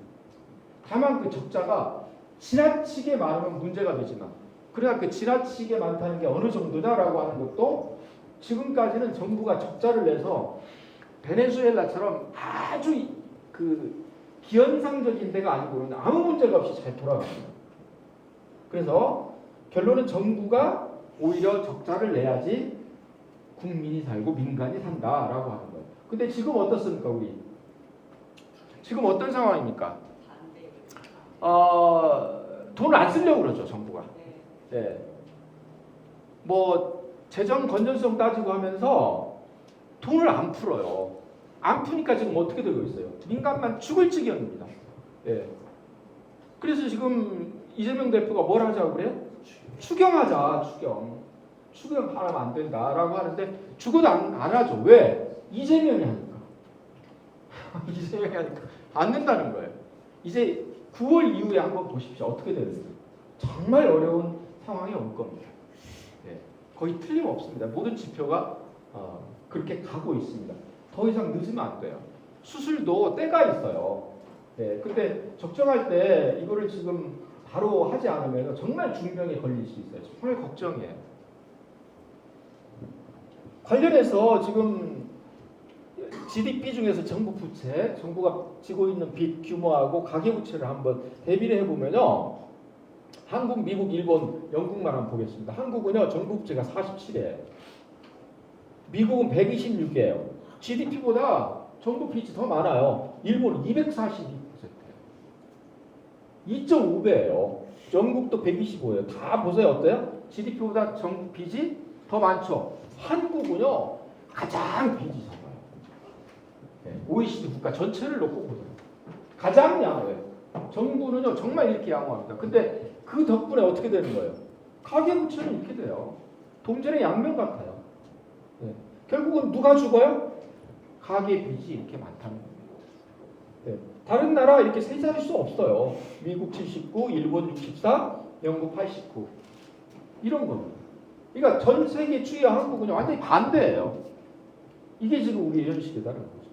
다만 그 적자가 지나치게 많으면 문제가 되지만, 그러나 그 지나치게 많다는 게 어느 정도냐라고 하는 것도 지금까지는 정부가 적자를 내서 베네수엘라처럼 아주 그 기현상적인 데가 아니고는 아무 문제가 없이 잘 돌아갑니다. 그래서 결론은 정부가 오히려 적자를 내야지 국민이 살고 민간이 산다라고 하는 거예요. 근데 지금 어떻습니까, 우리? 지금 어떤 상황입니까? 돈을 안 쓰려고 그러죠, 정부가. 네. 뭐 재정 건전성 따지고 하면서 돈을 안 풀어요. 안 푸니까 지금 어떻게 되고 있어요? 민간만 죽을 지경입니다. 네. 그래서 지금 이재명 대표가 뭘 하자고 그래요? 추경하자, 추경. 추경하면 안 된다라고 하는데 죽어도 안 하죠. 왜? 이재명이 하니까. 이재명이 하니까 안 된다는 거예요. 이제 9월 이후에 한번 보십시오. 어떻게 되는지. 정말 어려운 상황이 올 겁니다. 네. 거의 틀림없습니다. 모든 지표가 그렇게 가고 있습니다. 더 이상 늦으면 안 돼요. 수술도 때가 있어요. 네. 근데 적정할 때 이거를 지금 바로 하지 않으면 정말 중병에 걸릴 수 있어요. 정말 걱정이에요. 관련해서 지금 GDP 중에서 정부 부채, 정부가 지고 있는 빚 규모하고 가계부채를 한번 대비를 해보면요. 한국, 미국, 일본, 영국만 한번 보겠습니다. 한국은요, 정부 부채가 47이에요. 미국은 126이에요. GDP보다 정부 빚이 더 많아요. 일본은 242%예요. 2.5배예요. 영국도 125예요. 다 보세요. 어때요? GDP보다 정부 빚이 더 많죠. 한국은요, 가장 빚이 적어요. 네, OECD 국가 전체를 놓고 보세요. 가장 양호해요. 정부는요, 정말 이렇게 양호합니다. 근데 그 덕분에 어떻게 되는 거예요? 가계부채는 이렇게 돼요. 동전의 양면 같아요. 네. 결국은 누가 죽어요? 가계빚이 이렇게 많다는 겁니다. 네. 다른 나라 이렇게 세 자릿수 없어요. 미국 79, 일본 64, 영국 89. 이런 겁니다. 그러니까 전 세계 추이와 한국은요, 완전히 반대예요. 이게 지금 우리 현실이다라는 거죠.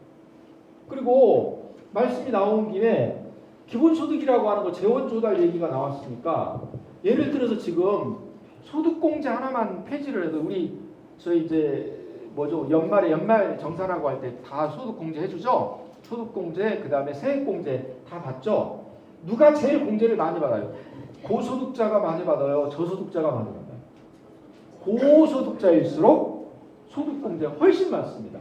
그리고 말씀이 나온 김에 기본소득이라고 하는 거 재원 조달 얘기가 나왔으니까 예를 들어서 지금 소득공제 하나만 폐지를 해도 저희 이제 연말에 연말 정산하고 할 때 다 소득공제 해주죠. 소득공제 그다음에 세액공제 다 받죠. 누가 제일 공제를 많이 받아요? 고소득자가 많이 받아요. 저소득자가 많이 받아요. 고소득자일수록 소득공제가 훨씬 많습니다.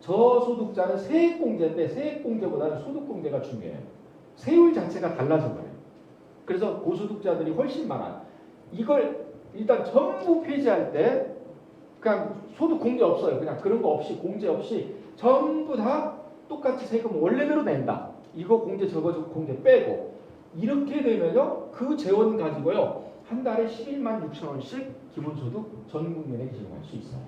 저소득자는 세액공제인데 세액공제보다는 소득공제가 중요해요. 세율 자체가 달라져 버려요. 그래서 고소득자들이 훨씬 많아요. 이걸 일단 전부 폐지할 때 그냥 소득공제 없어요. 그냥 그런 거 없이 공제 없이 전부 다 똑같이 세금 원래대로 낸다. 이거 공제 저거 공제 빼고 이렇게 되면요. 그 재원 가지고요. 한 달에 11만 6천 원씩 기본소득 전 국민에게 제공할 수 있어요.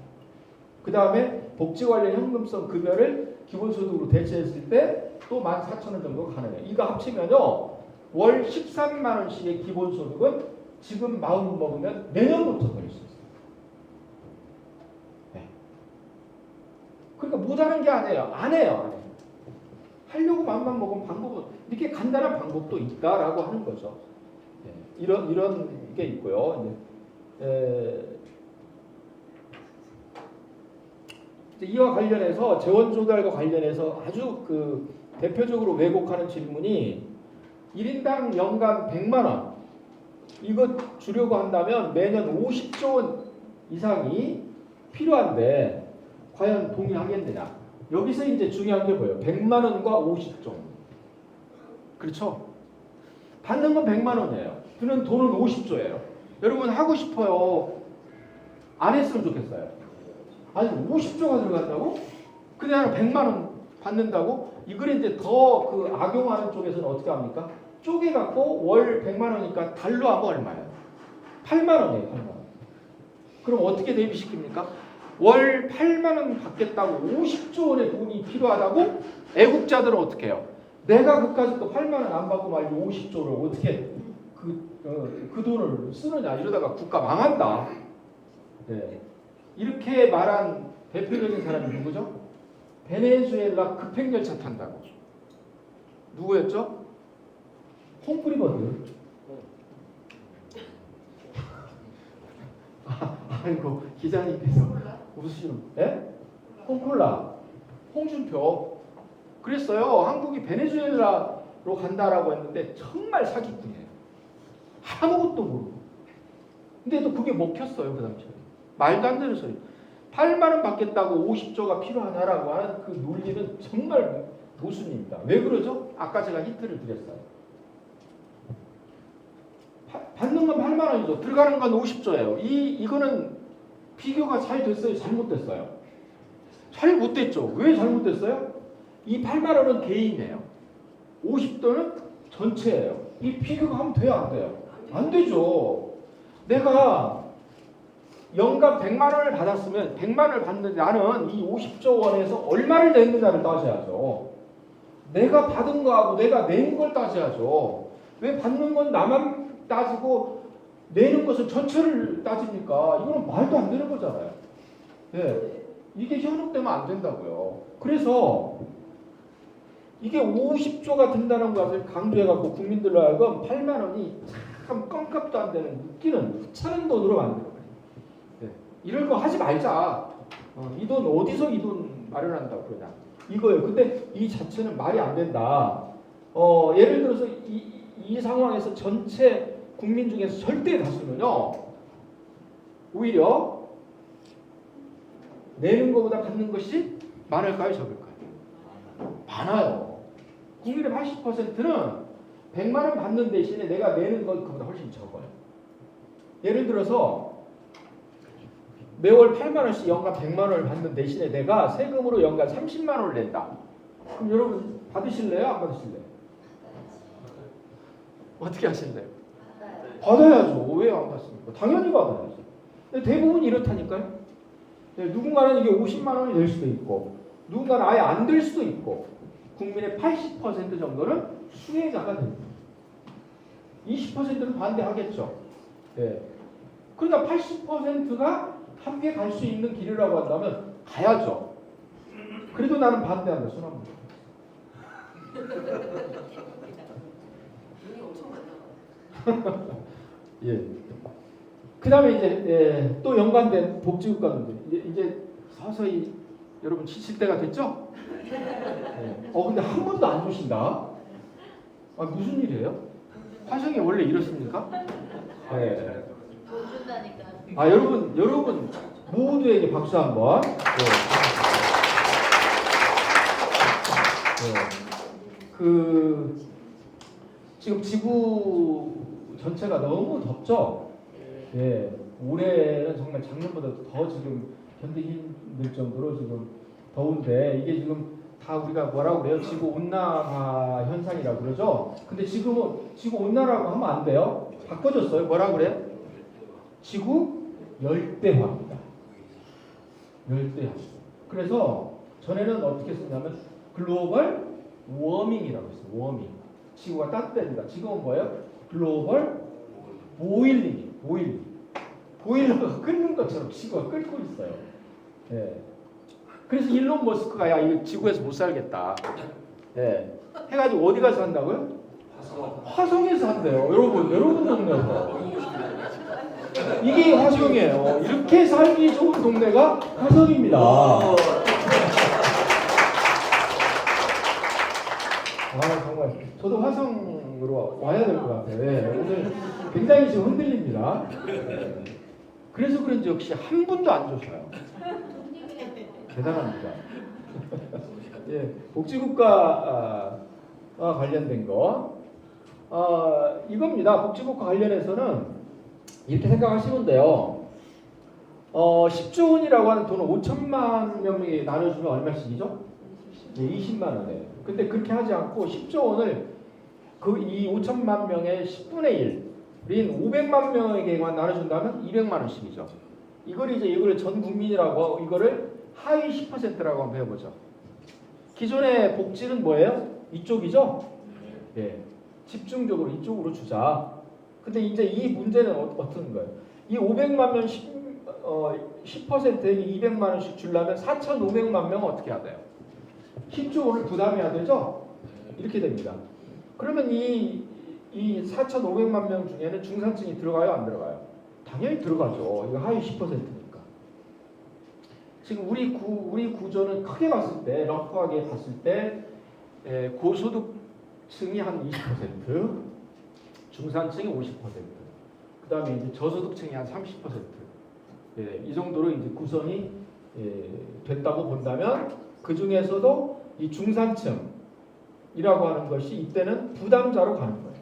그 다음에 복지 관련 현금성 급여를 기본소득으로 대체했을 때 또 14,000원 정도 가능해요. 이거 합치면요. 월 13만 원씩의 기본소득은 지금 마음 먹으면 내년부터 벌 수 있어요. 네. 그러니까 못하는 게 아니에요. 안 해요. 하려고 마음만 먹으면 방법은 이렇게 간단한 방법도 있다라고 하는 거죠. 네. 이런 게 있고요. 이와 관련해서 재원 조달과 관련해서 아주 그 대표적으로 왜곡하는 질문이 1인당 연간 100만 원 이거 주려고 한다면 매년 50조 원 이상이 필요한데 과연 동의하겠느냐? 여기서 이제 중요한 게 뭐예요? 100만 원과 50조. 그렇죠? 받는 건 100만 원이에요. 드는 돈은 50조예요. 여러분 하고 싶어요. 안 했으면 좋겠어요. 아니 50조가 들어간다고? 그냥 100만 원 받는다고? 이걸 이제 더 그 악용하는 쪽에서는 어떻게 합니까? 쪼개갖고 월 100만 원이니까 달러 하면 얼마예요? 8만 원이에요. 8만 원. 그럼 어떻게 대비시킵니까? 월 8만 원 받겠다고 50조 원의 돈이 필요하다고 애국자들은 어떻게 해요? 내가 그까짓 거 8만 원 안 받고 말고 50조를 어떻게 그 돈을 쓰느냐 이러다가 국가 망한다. 네. 이렇게 말한 대표적인 사람이 누구죠? 베네수엘라 급행열차 탄다고. 누구였죠? 홈프리버드. 아이고 기자님께서 웃으시는. 예? 홍콜라. 홍준표. 그랬어요. 한국이 베네수엘라로 간다라고 했는데 정말 사기꾼이에요. 아무것도 모르고. 근데도 그게 먹혔어요 그 당시에. 말도 안 되는 소리. 8만 원 받겠다고 50조가 필요하다라고 하는 그 논리는 정말 모순입니다. 왜 그러죠? 아까 제가 힌트를 드렸어요. 받는 건 8만 원이죠. 들어가는 건 50조예요. 이거는 비교가 잘 됐어요? 잘못됐어요? 잘못됐죠. 왜 잘못됐어요? 이 8만 원은 개인이에요. 50조는 전체예요. 이 비교가 하면 돼요? 안 돼요? 안 되죠. 내가 연간 100만 원을 받았으면 100만 원을 받는데 나는 이 50조 원에서 얼마를 냈느냐를 따져야죠. 내가 받은 거하고 내가 낸 걸 따져야죠. 왜 받는 건 나만 따지고 내는 것은 전체를 따집니까? 이거는 말도 안 되는 거잖아요. 예. 이게 현혹되면 안 된다고요. 그래서 이게 50조가 든다는 것을 강조해갖고 국민들로 하여금 8만 원이 참 껌값도 안 되는 웃기는 귀찮은 돈으로 만들어요. 네. 이럴 거 하지 말자. 이 돈 어디서 이 돈 마련한다고 그러냐. 이거예요. 근데 이 자체는 말이 안 된다. 예를 들어서 이 상황에서 전체 국민 중에서 절대 다수는요. 오히려 내는 것보다 받는 것이 많을까요? 적을까요? 많아요. 국민의 80%는 100만 원 받는 대신에 내가 내는 건 그보다 훨씬 적어요. 예를 들어서 매월 8만 원씩 연간 100만 원을 받는 대신에 내가 세금으로 연간 30만 원을 낸다. 그럼 여러분 받으실래요? 안 받으실래요? 어떻게 하실래요? 받아야죠. 왜 안 받습니까? 당연히 받아야죠. 근데 대부분 이렇다니까요. 누군가는 이게 50만 원이 될 수도 있고 누군가는 아예 안 될 수도 있고 국민의 80% 정도는 수혜자가 됩니다. 20%는 반대하겠죠. 네. 그러니까 80%가 함께 갈 수 있는 길이라고 한다면 가야죠. 그래도 나는 반대한다. 손 한번. 예. 그다음에 이제 또 연관된 복지국가 문제. 이제 서서히 여러분 지칠 때가 됐죠? 네. 근데 한 번도 안 주신다. 무슨 일이에요? 화성이 원래 이렇습니까? 네. 돈 준다니까. 여러분 모두에게 박수 한번. 네. 네. 지금 지구 전체가 너무 덥죠? 예. 올해는 정말 작년보다 더 지금 견디기 힘들 정도로 지금 더운데 이게 지금 다 우리가 뭐라고 그래요? 지구 온난화 현상이라고 그러죠? 근데 지금은 지구 온난화라고 하면 안 돼요. 바꿔줬어요. 뭐라고 그래요? 지구 열대화입니다. 열대화. 그래서 전에는 어떻게 썼냐면 글로벌 워밍이라고 했어요. 워밍. 지구가 따뜻해진다. 지금은 뭐예요? 글로벌 보일링. 보일러가 끓는 것처럼 지구가 끓고 있어요. 예. 그래서 일론 머스크가 야 이거 지구에서 못 살겠다. 예. 해가지고 어디 가서 산다고요? 화성에서 산대요. 여러분 동네에서. 이게 화성이에요. 이렇게 살기 좋은 동네가 화성입니다. 정말 저도 화성으로 와야 될 것 같아요. 예. 오늘 굉장히 지금 흔들립니다. 그래서 그런지 역시 한 분도 안 줘서요. 대단합니다. 예, 복지국가 관련된 거 이겁니다. 복지국가 관련해서는 이렇게 생각하시면 돼요. 10조 원이라고 하는 돈을 5천만 명이 나눠주면 얼마씩이죠? 예, 20만 원에. 근데 그렇게 하지 않고 10조 원을 이 5천만 명의 10분의 1인 500만 명에게만 나눠준다면 200만 원씩이죠. 이거를 전 국민이라고 하고 이거를 하위 10%라고 한번 배워보죠. 기존의 복지는 뭐예요? 이쪽이죠? 예. 집중적으로 이쪽으로 주자. 근데 이제 이 문제는 어떤 거예요? 이 500만 명 10%에게 200만 원씩 주려면 4,500만 명은 어떻게 해야 돼요? 10조 원을 부담해야 되죠? 이렇게 됩니다. 그러면 이 4,500만 명 중에는 중산층이 들어가요? 안 들어가요? 당연히 들어가죠. 이거 하위 10%니까. 지금 우리 구조는 크게 봤을 때, 러프하게 봤을 때 고소득층이 한 20%, 중산층이 50%, 그 다음에 이제 저소득층이 한 30%. 이 정도로 이제 구성이 됐다고 본다면 그 중에서도 이 중산층이라고 하는 것이 이때는 부담자로 가는 거예요.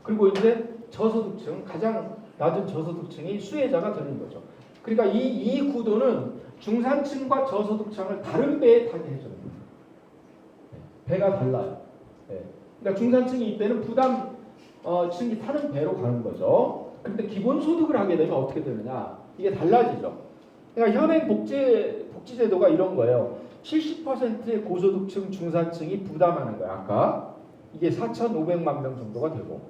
그리고 이제 저소득층, 가장 낮은 저소득층이 수혜자가 되는 거죠. 그러니까 이 구도는 중산층과 저소득층을 다른 배에 타게 해줍니다. 배가 달라요. 그러니까 중산층이 이때는 부담층이 타는 배로 가는 거죠. 그런데 기본소득을 하게 되면 어떻게 되느냐? 이게 달라지죠. 그러니까 현행 복지제도가 이런 거예요. 70%의 고소득층 중산층이 부담하는 거예요. 아까 이게 4,500만 명 정도가 되고,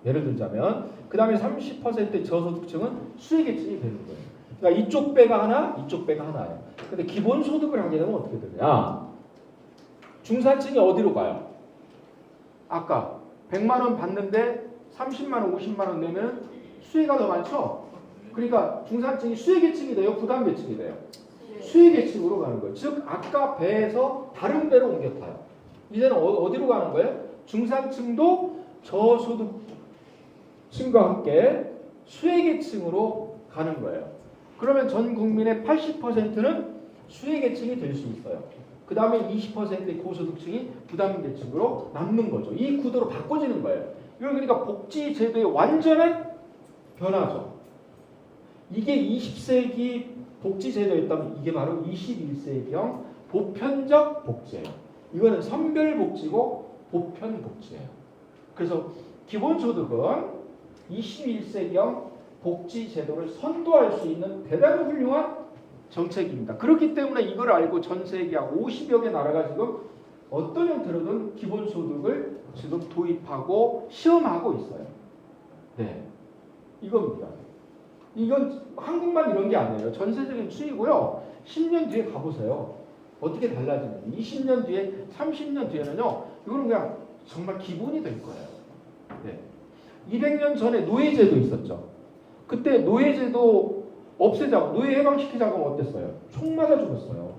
예를 들자면 그 다음에 30%의 저소득층은 수혜계층이 되는 거예요. 그러니까 이쪽 배가 하나, 이쪽 배가 하나예요. 근데 기본소득을 하게 되면 어떻게 되냐? 중산층이 어디로 가요? 아까 100만 원 받는데 30만 원, 50만 원 내면 수혜가 더 많죠? 그러니까 중산층이 수혜계층이 돼요? 부담계층이 돼요? 수혜계층으로 가는 거예요. 즉 아까 배에서 다른 배로 옮겨 타요. 이제는 어디로 가는 거예요? 중산층도 저소득층과 함께 수혜계층으로 가는 거예요. 그러면 전 국민의 80%는 수혜계층이 될 수 있어요. 그 다음에 20%의 고소득층이 부담계층으로 남는 거죠. 이 구도로 바꿔지는 거예요. 이건 그러니까 복지제도의 완전한 변화죠. 이게 20세기 복지제도였다면 이게 바로 21세기형 보편적 복지예요. 이거는 선별복지고 보편복지예요. 그래서 기본소득은 21세기형 복지제도를 선도할 수 있는 대단히 훌륭한 정책입니다. 그렇기 때문에 이걸 알고 전 세계 한 50여 개 나라가 지금 어떤 형태로든 기본소득을 지금 도입하고 시험하고 있어요. 네, 이겁니다. 이건 한국만 이런 게 아니에요. 전세적인 추이고요. 10년 뒤에 가보세요. 어떻게 달라지는지. 20년 뒤에, 30년 뒤에는요. 이거는 그냥 정말 기본이 될 거예요. 네. 200년 전에 노예제도 있었죠. 그때 노예제도 없애자고, 노예 해방시키자고 하면 어땠어요? 총 맞아 죽었어요.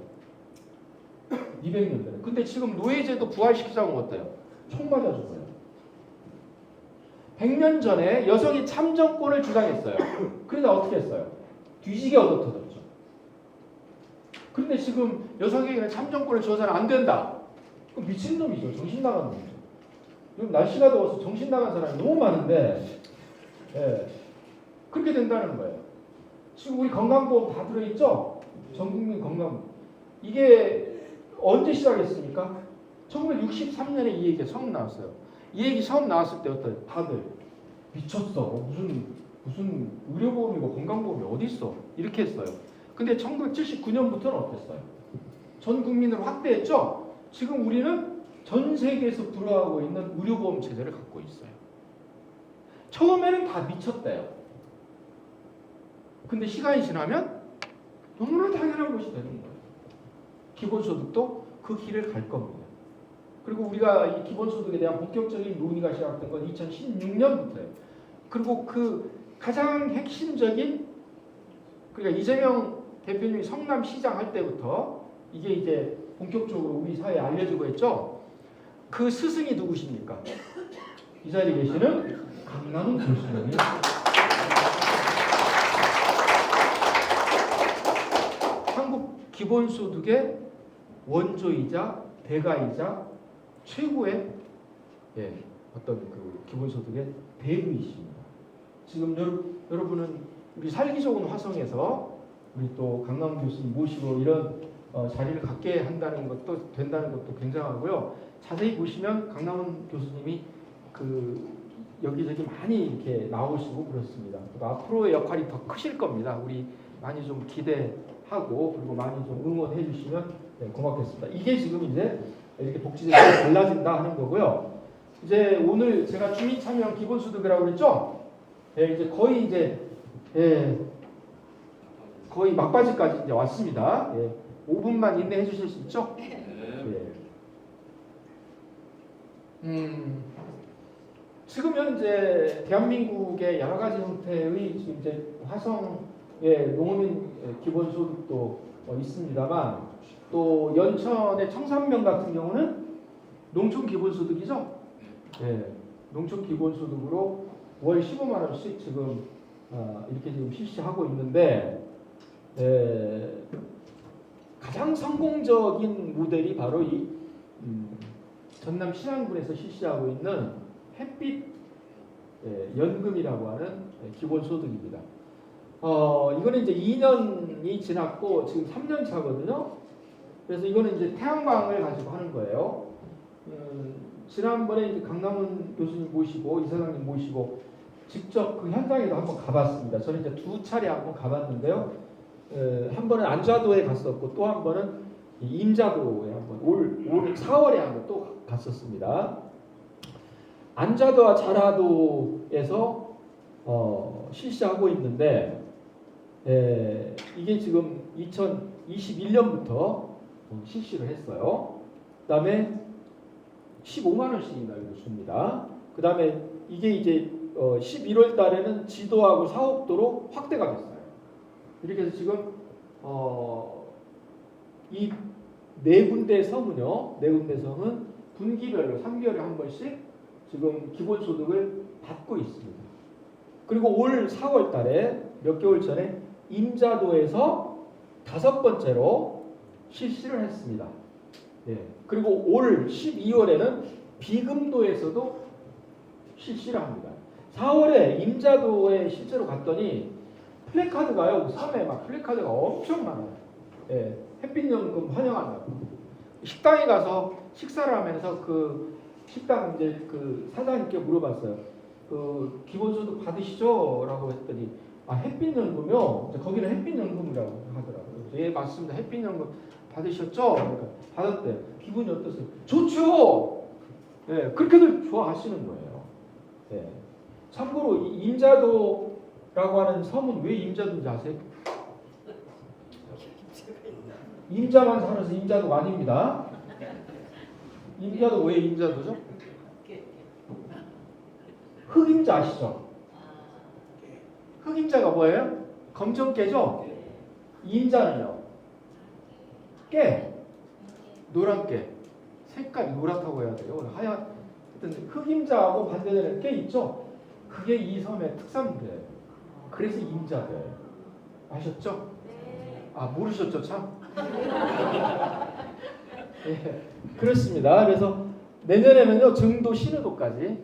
200년 전에. 근데 지금 노예제도 부활시키자고 하면 어때요? 총 맞아 죽어요. 100년 전에 여성이 참정권을 주장했어요. 그러다 어떻게 했어요? 뒤지게 얻어터졌죠. 그런데 지금 여성에게는 참정권을 줘서는 안 된다. 그럼 미친놈이죠. 정신 나간 놈이죠. 요즘 날씨가 더워서 정신 나간 사람이 너무 많은데, 그렇게 된다는 거예요. 지금 우리 건강보험 다 들어있죠? 전국민 건강보험. 이게 언제 시작했습니까? 1963년에 이 얘기가 처음 나왔어요. 이 얘기 처음 나왔을 때 어때요? 다들 미쳤어. 무슨 의료보험이고 건강보험이 어디 있어? 이렇게 했어요. 근데 1979년부터는 어땠어요? 전 국민으로 확대했죠? 지금 우리는 전 세계에서 불허하고 있는 의료보험 체제를 갖고 있어요. 처음에는 다 미쳤대요. 근데 시간이 지나면 너무나 당연한 것이 되는 거예요. 기본소득도 그 길을 갈 겁니다. 그리고 우리가 이 기본소득에 대한 본격적인 논의가 시작된 건 2016년부터예요. 그리고 그 가장 핵심적인, 그러니까 이재명 대표님이 성남시장 할 때부터 이게 이제 본격적으로 우리 사회에 알려지고 했죠. 그 스승이 누구십니까? 이 자리에 계시는 강남훈 교수님이 한국 기본소득의 원조이자 대가이자 최고의 어떤 그 기본소득의 대부이십니다. 지금 여러분은 우리 살기 좋은 화성에서 우리 또 강남훈 교수님 모시고 이런 자리를 갖게 한다는 것도 된다는 것도 굉장하고요. 자세히 보시면 강남훈 교수님이 그 여기저기 많이 이렇게 나오시고 그렇습니다. 앞으로의 역할이 더 크실 겁니다. 우리 많이 좀 기대하고 그리고 많이 좀 응원해 주시면 고맙겠습니다. 이게 지금 이제 이렇게 복지제도가 달라진다 하는 거고요. 이제 오늘 제가 주민참여 기본소득이라고 그랬죠? 이제 거의 이제 거의 막바지까지 이제 왔습니다. 5분만 인내해 주실 수 있죠? 지금 현재 대한민국의 여러 가지 형태의 지금 이제 화성의 농민 기본소득도 있습니다만 또 연천의 청산면 같은 경우는 농촌 기본소득이죠. 농촌 기본소득으로 월 15만 원씩 지금 이렇게 지금 실시하고 있는데 가장 성공적인 모델이 바로 이 전남 신안군에서 실시하고 있는 햇빛 연금이라고 하는 기본소득입니다. 이거는 이제 2년이 지났고 지금 3년 차거든요. 그래서 이거는 이제 태양광을 가지고 하는 거예요. 지난번에 이제 강남훈 교수님 모시고 이사장님 모시고 직접 그 현장에도 한번 가봤습니다. 저는 이제 2차례 한번 가봤는데요. 한 번은 안좌도에 갔었고 또 한 번은 임자도에 한번 올 4월에 한번 또 갔었습니다. 안좌도와 자라도에서 실시하고 있는데 이게 지금 2021년부터 실시를 했어요. 그다음에 15만 원씩인가 줍니다. 그다음에 이게 이제 11월 달에는 지도하고 사업도로 확대가 됐어요. 이렇게 해서 지금 이 네 군데 섬은요, 네 군데 섬은 분기별로 3개월에 한 번씩 지금 기본소득을 받고 있습니다. 그리고 올 4월 달에 몇 개월 전에 임자도에서 5번째로 실시를 했습니다. 그리고 올 12월에는 비금도에서도 실시를 합니다. 4월에 임자도에 실제로 갔더니 플래카드가요, 섬에 막 플래카드가 엄청 많아요. 햇빛연금 환영한다고. 식당에 가서 식사를 하면서 그 식당 이제 그 사장님께 물어봤어요. 그 기본소득 받으시죠? 라고 했더니 햇빛연금요? 거기는 햇빛연금이라고 하더라고요. 예, 맞습니다. 햇빛연금 받으셨죠? 그러니까 받았대요. 기분이 어떠세요? 좋죠. 그렇게들 좋아하시는 거예요. 참고로 이 임자도라고 하는 섬은 왜 임자도인지 아세요? 임자만 살아서 임자도가 아닙니다. 임자도 왜 임자도죠? 흑임자 아시죠? 흑임자가 뭐예요? 검정깨죠? 임자는요? 깨, 노란 깨, 색깔이 노랗다고 해야 돼요. 하얀, 하여튼 흑임자하고 반대되는 깨 있죠? 그게 이 섬의 특산물이에요. 그래서 임자돼요. 아셨죠? 모르셨죠, 참? 그렇습니다. 그래서 내년에는요, 증도, 신의도까지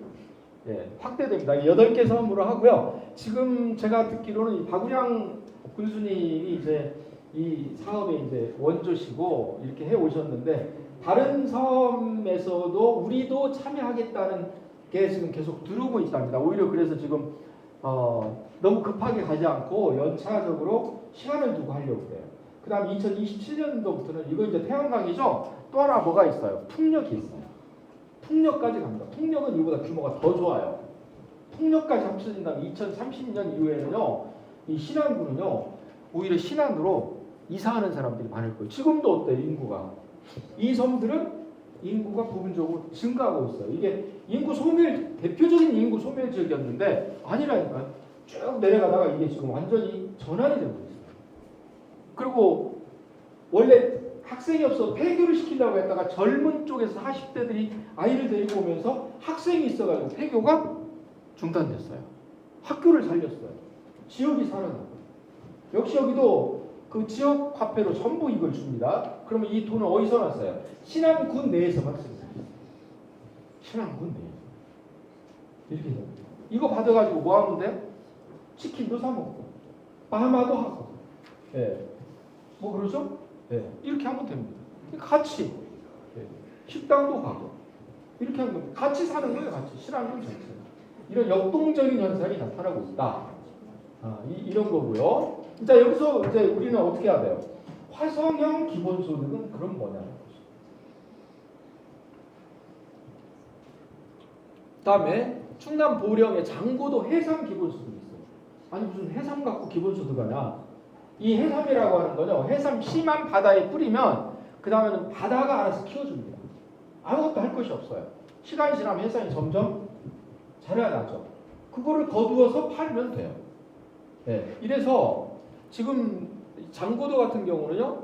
확대됩니다. 8개 섬으로 하고요. 지금 제가 듣기로는 이 박우량 군수님이 이제 이 사업의 이제 원조시고 이렇게 해 오셨는데 다른 섬에서도 우리도 참여하겠다는 게 지금 계속 들어오고 있답니다. 오히려 그래서 지금 너무 급하게 가지 않고 연차적으로 시간을 두고 하려고 그래요. 그 다음 2027년도부터는 이거 이제 태양광이죠. 또 하나 뭐가 있어요? 풍력이 있어요. 풍력까지 갑니다. 풍력은 이보다 규모가 더 좋아요. 풍력까지 합쳐진다면 2030년 이후에는요, 이 신안군은요, 오히려 신안으로 이사하는 사람들이 많을 거예요. 지금도 어때요, 인구가? 이 섬들은 인구가 부분적으로 증가하고 있어요. 이게 인구 소멸, 대표적인 인구 소멸 지역이었는데 아니라니까요. 쭉 내려가다가 이게 지금 완전히 전환이 되고 있어요. 그리고 원래 학생이 없어 폐교를 시키려고 했다가 젊은 쪽에서 40대들이 아이를 데리고 오면서 학생이 있어가지고 폐교가 중단됐어요. 학교를 살렸어요. 지역이 살아나고. 역시 여기도 그 지역 화폐로 전부 이걸 줍니다. 그러면 이 돈은 어디서 났어요? 신안군 내에서만 씁니다. 신안군 내에서. 이렇게 해요. 이거 받아가지고 뭐 하면 돼요? 치킨도 사 먹고, 파마도 하고, 뭐 그러죠? 이렇게 하면 됩니다. 같이 식당도 가고 이렇게 하는 겁니다. 같이 사는 거예요. 같이 신안군 자체. 이런 역동적인 현상이 나타나고 있다. 이런 거고요. 자, 여기서 이제 우리는 어떻게 해야 돼요? 화성형 기본소득은 그럼 뭐냐는 거죠. 그다음에 충남 보령의 장고도 해삼 기본소득이 있어요. 아니 무슨 해삼 갖고 기본소득 하냐? 이 해삼이라고 하는 거죠. 해삼 씨만 바다에 뿌리면 그 다음에는 바다가 알아서 키워줍니다. 아무것도 할 것이 없어요. 시간이 지나면 해삼이 점점 자라나죠. 그거를 거두어서 팔면 돼요. 네. 이래서 지금 장고도 같은 경우는요,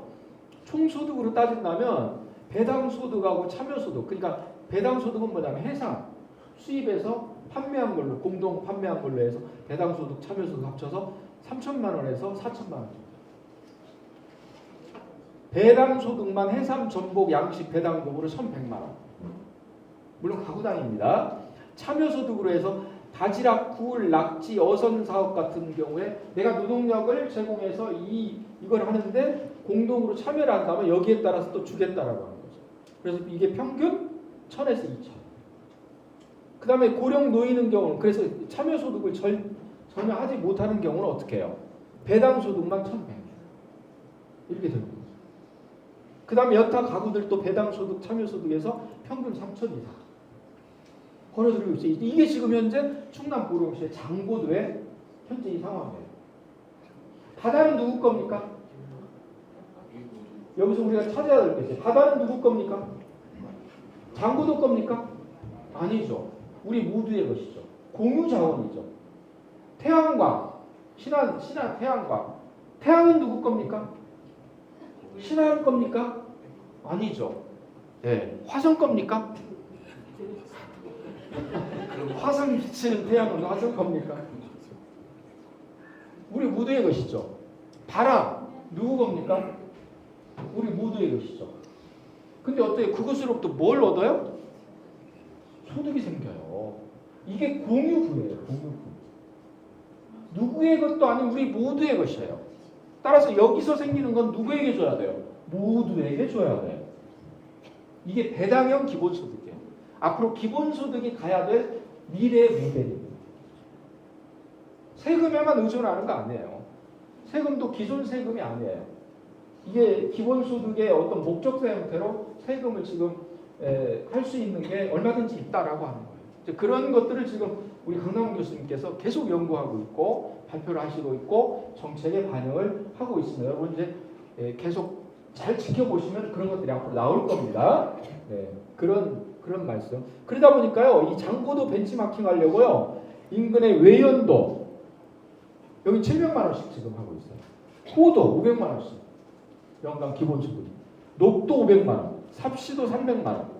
총소득으로 따진다면 배당소득하고 참여소득, 그러니까 배당소득은 뭐냐면 해상 수입해서 판매한 걸로, 공동 판매한 걸로 해서 배당소득, 참여소득 합쳐서 3천만 원에서 4천만 원. 배당소득만 해삼, 전복, 양식, 배당금으로 1,100만 원. 물론 가구당입니다. 참여소득으로 해서 바지락, 굴, 낙지, 어선 사업 같은 경우에 내가 노동력을 제공해서 이걸 하는데 공동으로 참여를 한다면 여기에 따라서 또 주겠다라고 하는 거죠. 그래서 이게 평균 1,000에서 2,000. 그 다음에 고령 노인의 경우는 그래서 참여소득을 전혀 하지 못하는 경우는 어떻게 해요? 배당소득만 1,100. 이렇게 되는 거죠. 그 다음에 여타 가구들도 배당소득, 참여소득에서 평균 3,000 이상. 벌어들이고 있어요. 이게 지금 현재 충남 보령시의 장고도의 현재 이 상황이에요. 바다는 누구 겁니까? 여기서 우리가 찾아야 될 게 있어요. 바다는 누구 겁니까? 장고도 겁니까? 아니죠. 우리 모두의 것이죠. 공유 자원이죠. 태양광, 신한 태양광. 태양은 누구 겁니까? 신한 겁니까? 아니죠. 네. 화성 겁니까? 화성 비치는 태양은 화성 겁니까? 우리 모두의 것이죠. 바람 누구 겁니까? 우리 모두의 것이죠. 근데 어때요? 그것으로부터 뭘 얻어요? 소득이 생겨요. 이게 공유구예요. 공유구. 누구의 것도 아닌 우리 모두의 것이에요. 따라서 여기서 생기는 건 누구에게 줘야 돼요? 모두에게 줘야 돼요. 이게 배당형 기본소득이에요. 앞으로 기본소득이 가야 될 미래의 모델입니다. 세금에만 의존하는 거 아니에요. 세금도 기존 세금이 아니에요. 이게 기본소득의 어떤 목적사 형태로 세금을 지금 할 수 있는 게 얼마든지 있다라고 하는 거예요. 이제 그런 것들을 지금 우리 강남훈 교수님께서 계속 연구하고 있고 발표를 하시고 있고 정책에 반영을 하고 있습니다. 여러분 이제 계속 잘 지켜보시면 그런 것들이 앞으로 나올 겁니다. 네, 그런 말씀. 그러다 보니까요, 이 장고도 벤치마킹 하려고요, 인근의 외연도 여기 700만 원씩 지금 하고 있어요. 호도 500만 원씩 연간 기본소득, 녹도 500만 원, 삽시도 300만 원.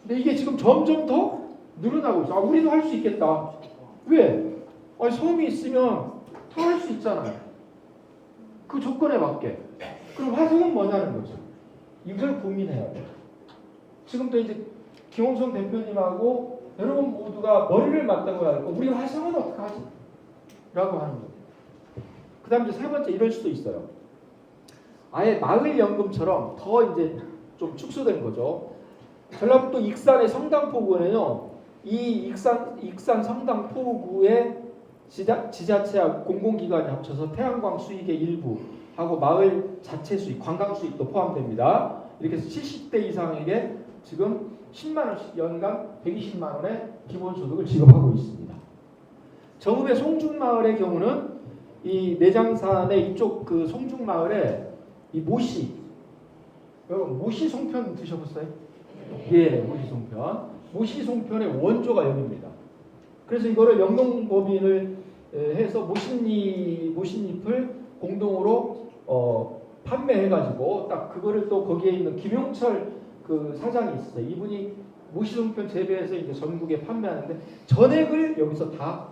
근데 이게 지금 점점 더 늘어나고 있어. 아, 우리도 할 수 있겠다. 왜? 아니, 섬이 있으면 다 할 수 있잖아요. 그 조건에 맞게. 그럼 화성은 뭐냐는 거죠. 이걸 고민해야 돼요. 지금도 이제 김홍성 대표님하고 여러분 모두가 머리를 맞다고 하고 우리 화성은 어떡하지? 라고 하는 거예요. 그 다음 이제 세 번째 이럴 수도 있어요. 아예 마을연금처럼 더 이제 좀 축소된 거죠. 전라북도 익산의 성당포구에는요, 이 익산 성당포구의 지자체와 공공기관이 합쳐서 태양광 수익의 일부 하고 마을 자체 수익, 관광 수익도 포함됩니다. 이렇게 해서 70대 이상에게 지금 10만 원씩 연간 120만 원의 기본소득을 지급하고 있습니다. 정읍의 송중마을의 경우는 이 내장산의 이쪽 그 송중마을에 이 모시, 여러분 모시 송편 드셔봤어요? 예, 모시 송편. 모시 송편의 원조가 여기입니다. 그래서 이거를 영농법인을 해서 모신잎을 공동으로 판매해가지고 딱 그거를 또 거기에 있는 김용철 그 사장이 있었어요. 이분이 모시송편 재배해서 이제 전국에 판매하는데 전액을 여기서 다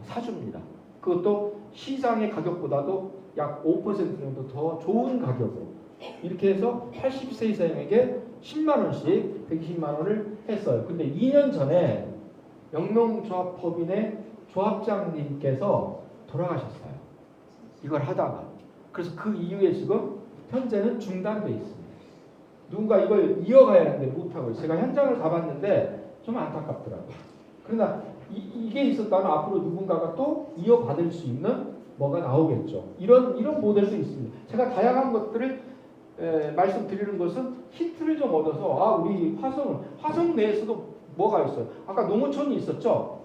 사줍니다. 그것도 시장의 가격보다도 약 5% 정도 더 좋은 가격으로 이렇게 해서 80세 이상에게 10만 원씩 120만 원을 했어요. 근데 2년 전에 영농조합법인의 조합장님께서 돌아가셨어요. 이걸 하다가. 그래서 그 이후에 지금 현재는 중단돼 있습니다. 누군가 이걸 이어가야 하는데 못하고 있어요. 제가 현장을 가봤는데 좀 안타깝더라고요. 그러나 이게 있었다면 앞으로 누군가가 또 이어받을 수 있는 뭐가 나오겠죠. 이런 모델도 있습니다. 제가 다양한 것들을 말씀드리는 것은 힌트를 좀 얻어서 우리 화성 내에서도 뭐가 있어요. 아까 농어촌이 있었죠.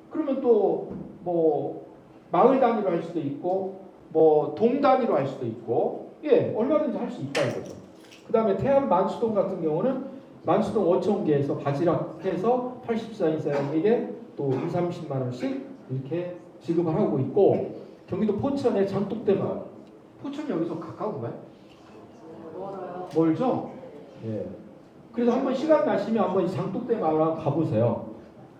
그러면 또 뭐 마을 단위로 할 수도 있고 뭐 동 단위로 할 수도 있고 얼마든지 할 수 있다 이거죠. 그 다음에 태안 만수동 같은 경우는 만수동 어촌계에서 바지락해서 84인 사람에게 또 2, 30만 원씩 이렇게 지급을 하고 있고 경기도 포천의 장독대 마을. 포천 여기서 가까운가요? 멀죠? 예. 그래서 한번 시간 나시면 한번 이 장독대 마을 한번 가보세요.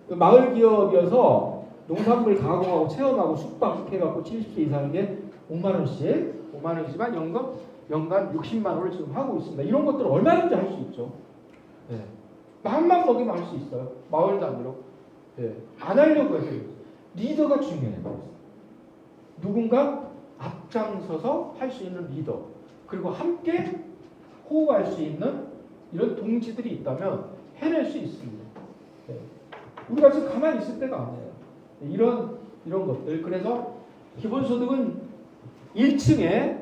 마을 기업이어서 농산물 가공하고 체험하고 숙박 해갖고 70세 이상에게 5만 원이지만 연간 60만 원을 지금 하고 있습니다. 이런 것들은 얼마든지 할 수 있죠. 예. 마음만 먹이면 할 수 있어요. 마을 단위로. 예. 안 하려고 해요. 리더가 중요해요. 누군가 앞장서서 할 수 있는 리더. 그리고 함께 호흡할 수 있는 이런 동지들이 있다면 해낼 수 있습니다. 예. 우리가 지금 가만히 있을 때가 아니에요. 이런 것들. 그래서 기본소득은 1층에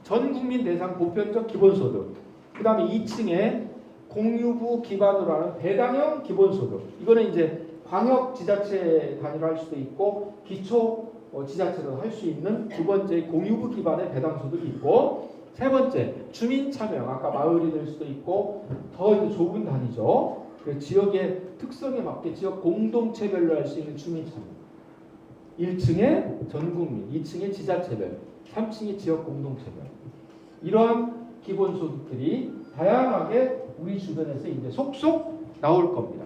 전국민 대상 보편적 기본소득, 그 다음에 2층에 공유부 기반으로 하는 배당형 기본소득. 이거는 이제 광역지자체 단위로 할 수도 있고 기초 지자체로 할 수 있는 두 번째 공유부 기반의 배당소득이 있고, 세 번째 주민참여. 아까 마을이 될 수도 있고 더 이제 좁은 단위죠. 지역의 특성에 맞게 지역 공동체별로 할 수 있는 주민참여. 1층에 전국민, 2층에 지자체별, 3층에 지역 공동체별. 이러한 기본소득들이 다양하게 우리 주변에서 이제 속속 나올 겁니다.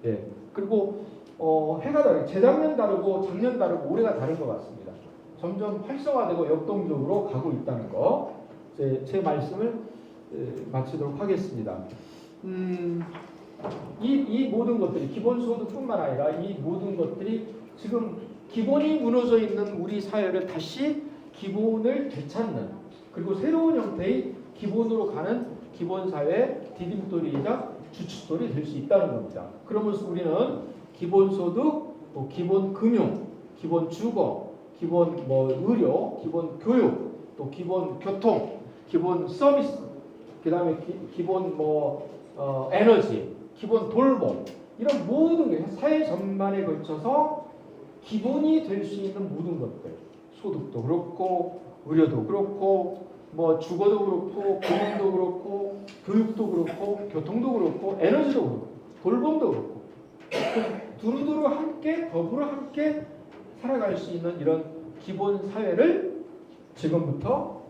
예. 그리고 해가 다르고 재작년 다르고 작년 다르고 올해가 다른 것 같습니다. 점점 활성화되고 역동적으로 가고 있다는 거. 제 말씀을 마치도록 하겠습니다. 이 모든 것들이 기본소득뿐만 아니라 이 모든 것들이 지금 기본이 무너져 있는 우리 사회를 다시 기본을 되찾는, 그리고 새로운 형태의 기본으로 가는 기본사회의 디딤돌이자 주춧돌이 될 수 있다는 겁니다. 그러면서 우리는 기본소득, 또 기본금융, 기본주거, 기본 의료, 기본 교육, 또 기본 교통, 기본 서비스, 그 다음에 기본 에너지, 기본 돌봄, 이런 모든 게 사회 전반에 걸쳐서 기본이 될 수 있는 모든 것들, 소득도 그렇고 의료도 그렇고 주거도 그렇고 공원도 그렇고 교육도 그렇고 교통도 그렇고 에너지도 그렇고 돌봄도 그렇고 두루두루 함께 더불어 함께 살아갈 수 있는 이런 기본 사회를 지금부터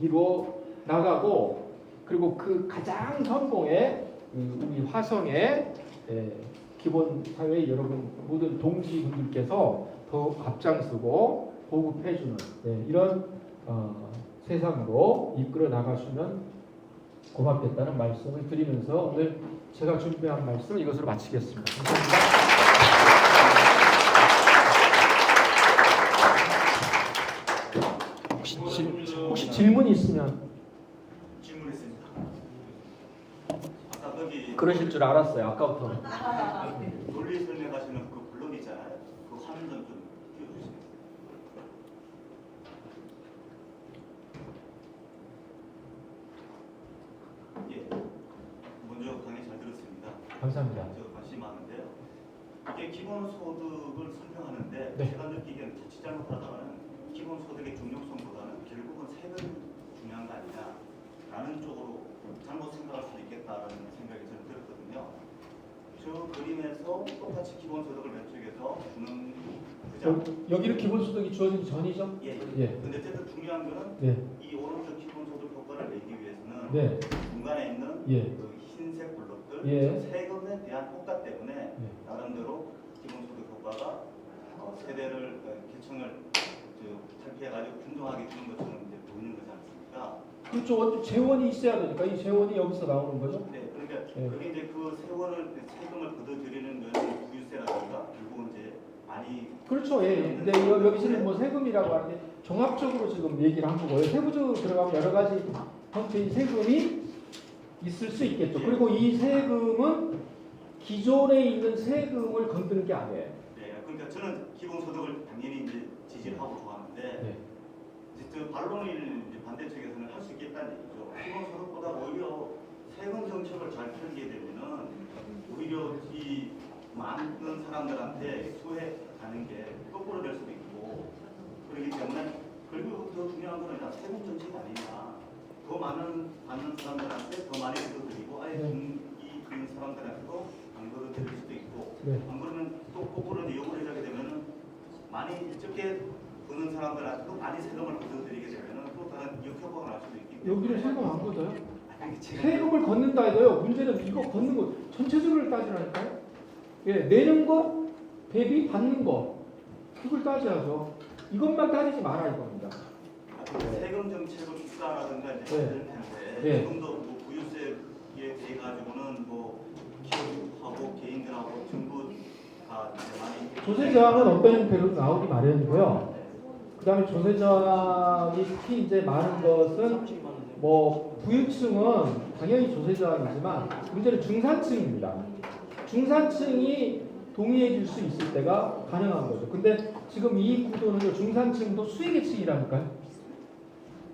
이루어 나가고, 그리고 그 가장 선봉의 우리 화성의 기본 사회의 여러분 모든 동지분들께서 더 앞장서고 보급해주는 이런 세상으로 이끌어 나가시면 고맙겠다는 말씀을 드리면서 오늘 제가 준비한 말씀 이것으로 마치겠습니다. 감사합니다. 혹시 질문이 있으면 질문했습니다. 아까 거기 그러실 줄 알았어요. 아까부터. 논리 설명하시는 그 블록 있잖아요. 그 화면 좀 띄워주시겠어요? 예. 먼저 강의 잘 들었습니다. 감사합니다. 저 관심 많은데요. 이게 기본소득을 설명하는데 네. 제가 느끼기에는 자칫 잘못하다가는 기본소득의 중요성보다는 결국은 세금 중요한 거 아니냐라는 쪽으로 잘못 생각할 수도 있겠다라는 생각이 저는 들었거든요. 저 그림에서 똑같이 기본소득을 면책해서 주는 그죠? 여기는 기본소득이 주어지기 전이죠? 예. 예. 근데 어쨌든 중요한 거는 네. 이 오른쪽 기본소득 효과를 내기 위해서는 네. 중간에 있는 예. 그 흰색 블록들 예. 세금에 대한 효과 때문에 예. 나름대로 기본소득 효과가 세대를 계층을 탈피해가지고 균등하게 주는 것처럼 이제 보이는 거지 않습니까? 그렇죠. 재원이 있어야 되니까 이 재원이 여기서 나오는 거죠. 네, 그러니까 예. 그게 이제 그 세금을 걷어들이는 거는 부유세라든가 결국은 이제 많이 그렇죠. 예. 근데 여기서는 세금이라고 하는데 종합적으로 지금 얘기를 한 거고요. 세부적으로 들어가면 여러 가지 형태의 세금이 있을 수 있겠죠. 그리고 이 세금은 기존에 있는 세금을 건드는 게 아니에요. 네, 그러니까 저는 기본소득을 당연히 이제 지지를 하고 좋아합니다. 하는데 네. 이제 그 반론을 이제 반대 측에서는 할 수 있겠다는 얘기죠. 기본소득보다 오히려 세금 정책을 잘 펴게 되면은 오히려 이 많은 사람들한테 수혜 가는 게 거꾸로 될 수도 있고 그렇기 때문에 결국 더 중요한 거는 세금 정책 아니냐. 더 많은 받는 사람들한테 더 많이 걷어들이고 아예 이 사람들한테도 안 걷어들일 수도 있고 네. 안 그러면 또 거꾸로 이용을 하게 되면은 많이 적게 버는 사람들한테도 많이 세금을 걷어들이게 되면은 또 다른 역효과가 날 수도 있기 때문에 여기는 세금 안 걷어요? 아니, 제가 세금을 걷는다 이거요. 문제는 이거 걷는 거 전체적으로 따지라니까요. 예, 내는 거 대비 받는 거 그걸 따져야죠. 이것만 따지지 마라 이겁니다. 세금 정책을 입사라든가 이제 네. 될 텐데 네. 지금도 뭐 부유세에 대해 가지고는 뭐 기업하고 개인들하고 전부 다 이제 많이 조세 저항은 어떤 형태로 나오기 마련이고요. 그다음에 조세 저항이 특히 이제 많은 것은 뭐 부유층은 당연히 조세 저항이지만 문제는 중산층입니다. 중산층이 동의해 줄 수 있을 때가 가능한 거죠. 근데 지금 이 구도는 중산층도 수익계층이라니까요.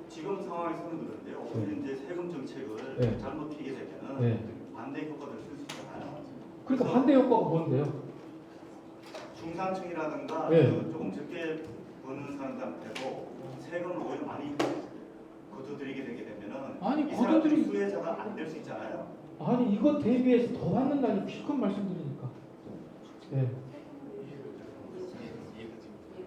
지금 상황에서는 그런데요. 오히려 이제 세금 정책을 네. 잘못 피게 되면은 네. 반대 효과를 쓸 수 있잖아요. 그러니까 반대 효과가 뭔데요? 중산층이라든가 네. 그 조금 적게 버는 사람들한테도 세금을 오히려 많이 걷어들이게 되게 되면은 아니, 이 사람들이 걷어들이- 수혜자가 안 될 수 있잖아요. 아니 이거 대비해서 더 받는다니 실컷 말씀드리니까. 예.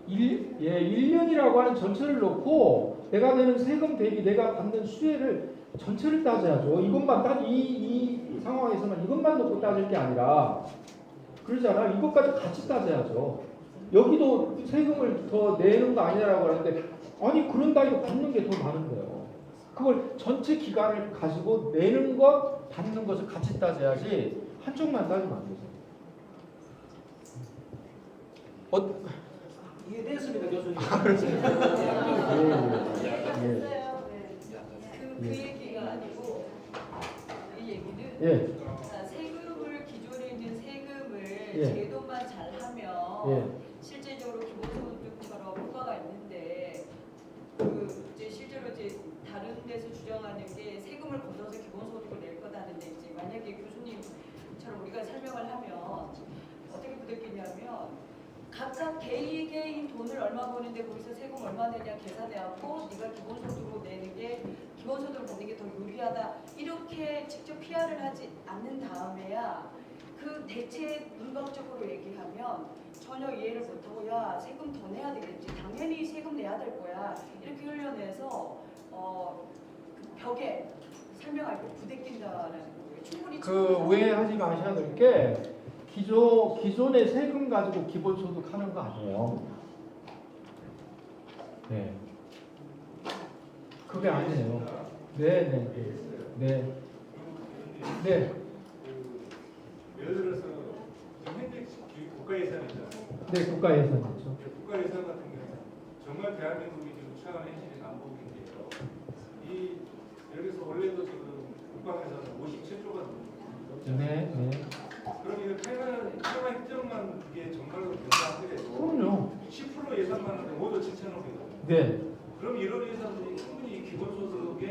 1년이라고 하는 전체를 놓고 내가 내는 세금 대비 내가 받는 수혜를 전체를 따져야죠. 이것만 이 상황에서만 이것만 놓고 따질 게 아니라 그러잖아. 이것까지 같이 따져야죠. 여기도 세금을 더 내는 거 아니냐라고 하는데 아니 그런다 이거 받는 게 더 많은 거예요. 그걸 전체 기간을 가지고 내는 것, 받는 것을 같이 따져야지 한쪽만 따지면 안 되죠. 이해됐습니다, 교수님. 그 얘기가 아니고 이 얘기는 예. 자, 세금을 기존에 있는 세금을 예. 제도만 잘하면 예. 실제적으로 기본소득처럼 효과가 있는데 그 이제 실제로 이제 다른 데서 주장하는 게 세금을 걷어서 기본소득을 낼 거다는데 이제 만약에 교수님처럼 우리가 설명을 하면 어떻게 부대끼냐면 각각 개인 돈을 얼마 버는데 거기서 세금 얼마 내냐 계산해갖고 네가 기본소득으로 내는 게 기본소득을 받는 게 더 유리하다 이렇게 직접 PR을 하지 않는 다음에야 그 대체 문방적으로 얘기하면 전혀 이해를 못하고 야 세금 더 내야 되겠지 당연히 세금 내야 될 거야 이렇게 흘려내서 그 벽에 설명할 때 부대낀다는 거예요. 충분히 그 오해하지 마셔야 될 게 기존의 세금 가지고 기본소득 하는 거 아니에요. 네. 그게 아니에요. 네. 예를 들어서 지금 현재 국가 예산이죠. 네, 국가 예산이죠. 국가 예산 같은 경우는 정말 대한민국이 지금 처한 현실이 난국인데요. 여기서 원래도 지금 국방에서는 57조가 네. 그럼 이거 테마 협정만 이게 정말로 결정하더라도 그럼요. 10% 예산만 하는데 모두 7,500원. 네. 그럼 이런 예산들이 충분히 기본소득에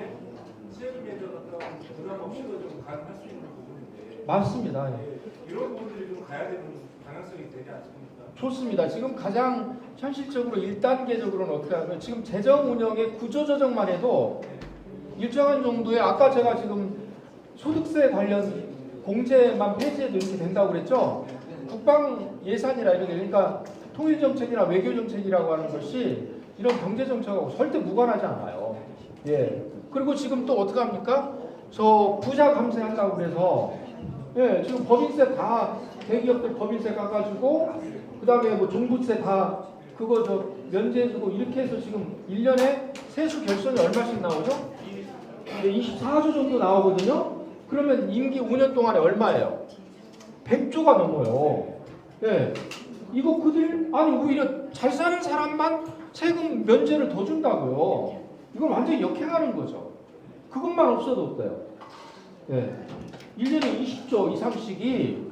세금에 대한 어떤 부담 없이도 좀 가능할 수 있는 부분인데 맞습니다. 예. 이런 부분들이 좀 가야 되는 방향성이 되지 않습니까? 좋습니다. 지금 가장 현실적으로 1단계적으로는 어떻게 하면 지금 재정 운영의 구조조정만 해도 일정한 정도의 아까 제가 지금 소득세 관련 공제만 폐지해도 이렇게 된다고 그랬죠. 국방 예산이라 이런 게 그러니까 통일 정책이나 외교 정책이라고 하는 것이 이런 경제 정책하고 절대 무관하지 않아요. 예. 그리고 지금 또 어떻게 합니까? 저 부자 감세한다고 그래서 예, 지금 법인세 다 대기업들 법인세 가가지고 그다음에 뭐 종부세 다 그거 저 면제해주고 이렇게 해서 지금 1년에 세수 결손이 얼마씩 나오죠? 24조 정도 나오거든요. 그러면 임기 5년 동안에 얼마예요? 100조가 넘어요. 예. 이거 아니 오히려 잘 사는 사람만 세금 면제를 더 준다고요. 이건 완전히 역행하는 거죠. 그것만 없어도 어때요? 예. 1년에 20조 이상씩이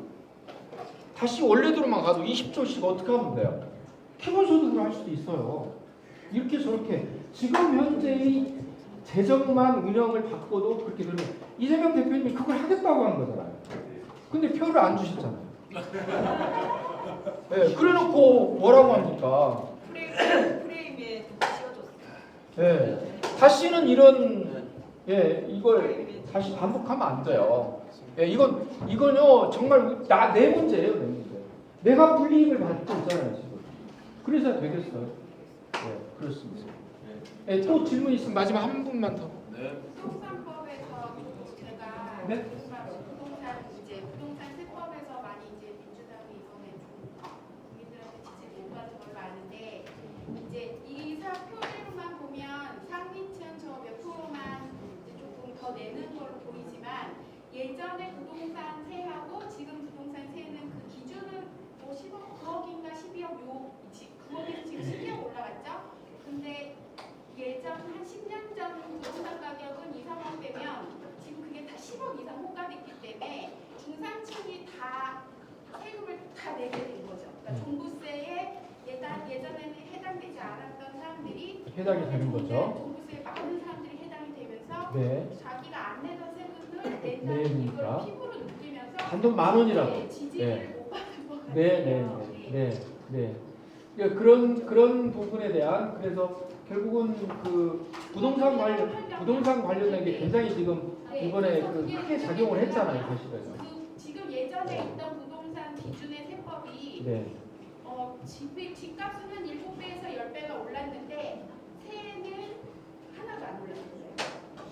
다시 원래대로만 가도 20조씩 어떻게 하면 돼요? 기본소득으로 할 수도 있어요. 이렇게 저렇게 지금 현재의 재정만 운영을 바꿔도 그렇게 되면 이재명 대표님이 그걸 하겠다고 한 거잖아요. 근데 표를 안 주셨잖아요. 네, 그래놓고 뭐라고 합니까? 프레임에 씌워줬어요. 네, 다시는 이런 이걸 다시 반복하면 안 돼요. 이건요 정말 내 문제예요, 내 문제. 내가 불이익을 받고 있잖아요 지금. 그래서 되겠어요. 네, 그렇습니다. 네, 또 질문 있으면 마지막 한 분만 더. 부동산법에서 제가 네? 부동산 세법에서 많이 이제 민주당이 이번에 좀 국민들한테 지지를 못 받은 걸로 아는데 이제 이 표대로만 보면 상위층 저 몇 프로만 이제 조금 더 내는 걸로 보이지만 예전에 부동산 세하고 지금 부동산 세는 그 기준은 뭐 9억인가 12억 9억에서 지금 12억 올라갔죠. 근데 예전 한 10년 전 부동산 가격은 2, 3억 되면 지금 그게 다 10억 이상 호가됐기 때문에 중산층이 다 세금을 다 내게 된 거죠. 그러니까 종부세에 예전에는 해당되지 않았던 사람들이 해당이 되는 거죠. 종부세에 많은 사람들이 해당이 되면서 네. 자기가 안 내던 세금을 낸다는 내니까. 이걸 피부로 느끼면서 단돈 10,000원이라도. 지지를 못 받은 거예요. 네. 그런 부분에 대한 그래서 결국은 그 부동산 관련된 게 굉장히 지금 이번에 그 크게 작용을 했잖아요, 사실은. 지금 예전에 있던 부동산 기준의 세법이 네. 집값은 7배에서 10배가 올랐는데 세는 하나도 안 올랐어요.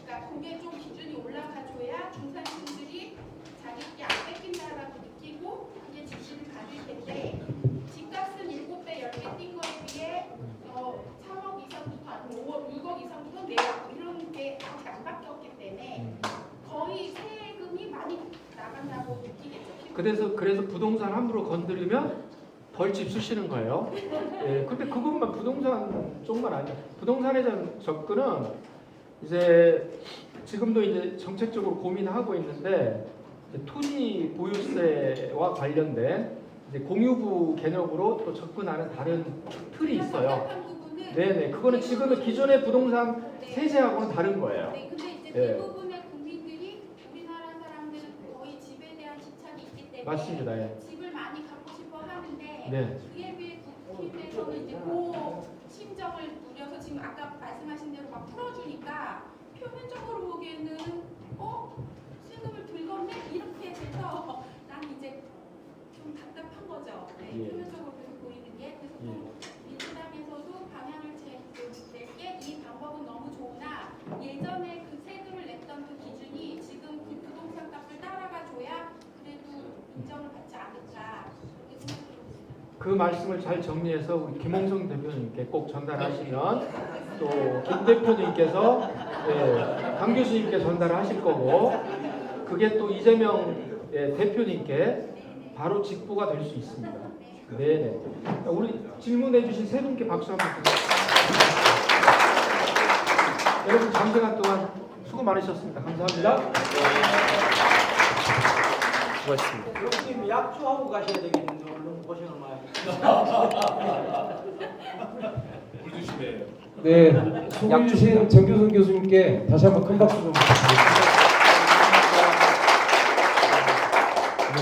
그러니까 그게 좀 기준이 올라가줘야 중산층들이 자기께 안 뺏긴다라고 느끼고 그게 지지를 받을 텐데 집값은 7배, 10배 뛴 거에 비해 3억 이상부터 아니면 5억, 6억 이상부터 내고 이런 게 아직 안 바뀌었기 때문에 거의 세금이 많이 나간다고 느끼겠죠. 그래서 부동산 함부로 건드리면 벌집 쑤시는 거예요. 예, 근데 그것만 부동산 쪽만 아니야. 부동산에 대한 접근은 이제 지금도 이제 정책적으로 고민하고 있는데 이제 토지 보유세와 관련된 이제 공유부 개념으로 또 접근하는 다른 틀이 있어요. 네네, 그거는 지금의 기존의 부동산 세제하고는 다른 거예요. 네, 근데 이제 예. 대부분의 국민들이 우리나라 사람들은 거의 집에 대한 집착이 있기 때문에 맞습니다. 예. 집을 많이 갖고 싶어 하는데 네. 그에 비해 국힘에서는 이제 그 심정을 누려서 지금 아까 말씀하신 대로 막 풀어주니까 표면적으로 보기에는 세금을 들었네 이렇게 돼서 난 이제 좀 답답한 거죠. 네, 예. 표면적으로 보이는 게 그래서 또 민주당에서도 방향을 낼게 이 방법은 너무 좋으나 예전에 그 세금을 냈던 그 기준이 지금 그 부동산 값을 따라가줘야 그래도 인정을 받지 않을까 그렇게 생각합니다. 그 말씀을 잘 정리해서 우리 김홍성 대표님께 꼭 전달하시면 또 김 대표님께서 강 교수님께 전달하실 거고 그게 또 이재명 대표님께 바로 직보가 될 수 있습니다. 네네. 우리 질문해 주신 세 분께 박수 한번 드립니다. 여러분 장시간 동안 수고 많으셨습니다. 감사합니다. 수고하셨습니다. 교수님 약주하고 가셔야 되겠는데 얼른 고생을 많이. 네, 약 주신 정교순 교수님께 다시 한번 큰 박수 좀 부탁드립니다.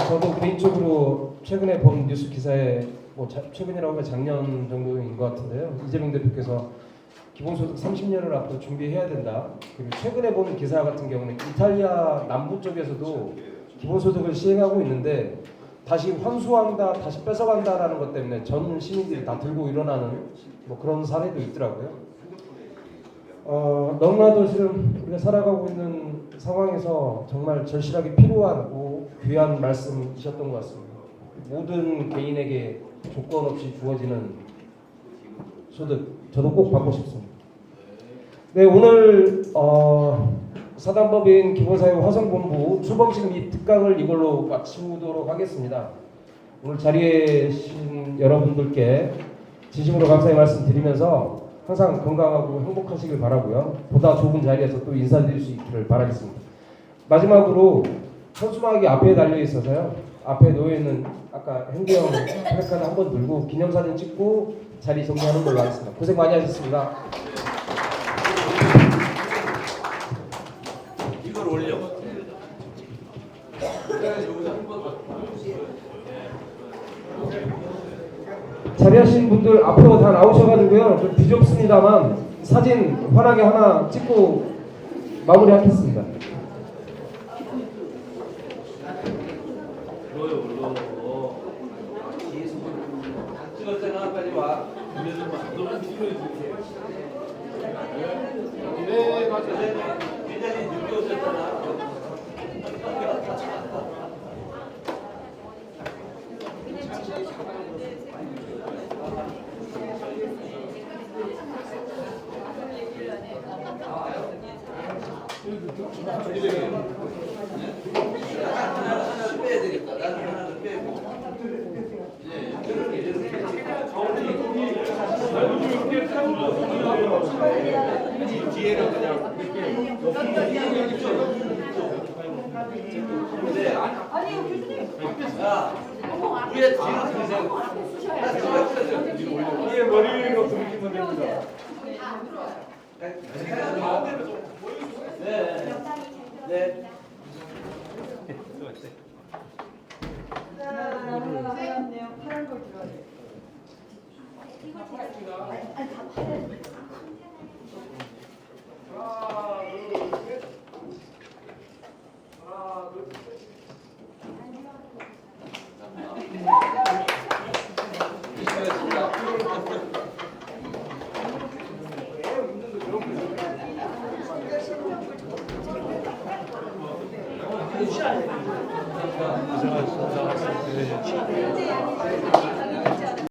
저도 개인적으로 최근에 본 뉴스 기사에 최근이라고 하면 작년 정도인 것 같은데요. 이재명 대표께서 기본소득 30년을 앞으로 준비해야 된다. 그리고 최근에 본 기사 같은 경우는 이탈리아 남부 쪽에서도 기본소득을 시행하고 있는데 다시 환수한다, 다시 뺏어간다라는 것 때문에 전 시민들이 다 들고 일어나는 그런 사례도 있더라고요. 너무나도 지금 우리가 살아가고 있는 상황에서 정말 절실하게 필요하고 귀한 말씀이셨던 것 같습니다. 모든 개인에게 조건 없이 주어지는 소득, 저도 꼭 받고 싶습니다. 네, 오늘 사단법인 기본사회 화성본부 출범식 및 특강을 이걸로 마치도록 하겠습니다. 오늘 자리에 계신 여러분들께 진심으로 감사의 말씀 드리면서 항상 건강하고 행복하시길 바라고요. 보다 좋은 자리에서 또 인사드릴 수 있기를 바라겠습니다. 마지막으로 현수막이 앞에 달려 있어서요. 앞에 놓여 있는 아까 행대형 플래카드 한번 들고 기념사진 찍고 자리 정리하는 걸로 하겠습니다. 고생 많이 하셨습니다. 이걸 올려. 자리하신 분들 앞으로 다 나오셔가지고요. 좀 비좁습니다만 사진 환하게 하나 찍고 마무리하겠습니다. 찍을 때나 빨리 와. 네, 맞아요. 굉장히 늦게 오셨잖아. 하나를 빼야 되겠다. 나는 하나를 빼고. 뒤에는 그냥 네. 아니요 교수님. 야, 위에 뒤로 드세요. 뒤에 머리 위로 들으시면 됩니다. 네. 네. 하얗네요. 파란 걸 들어야 돼. 고생하셨습니다.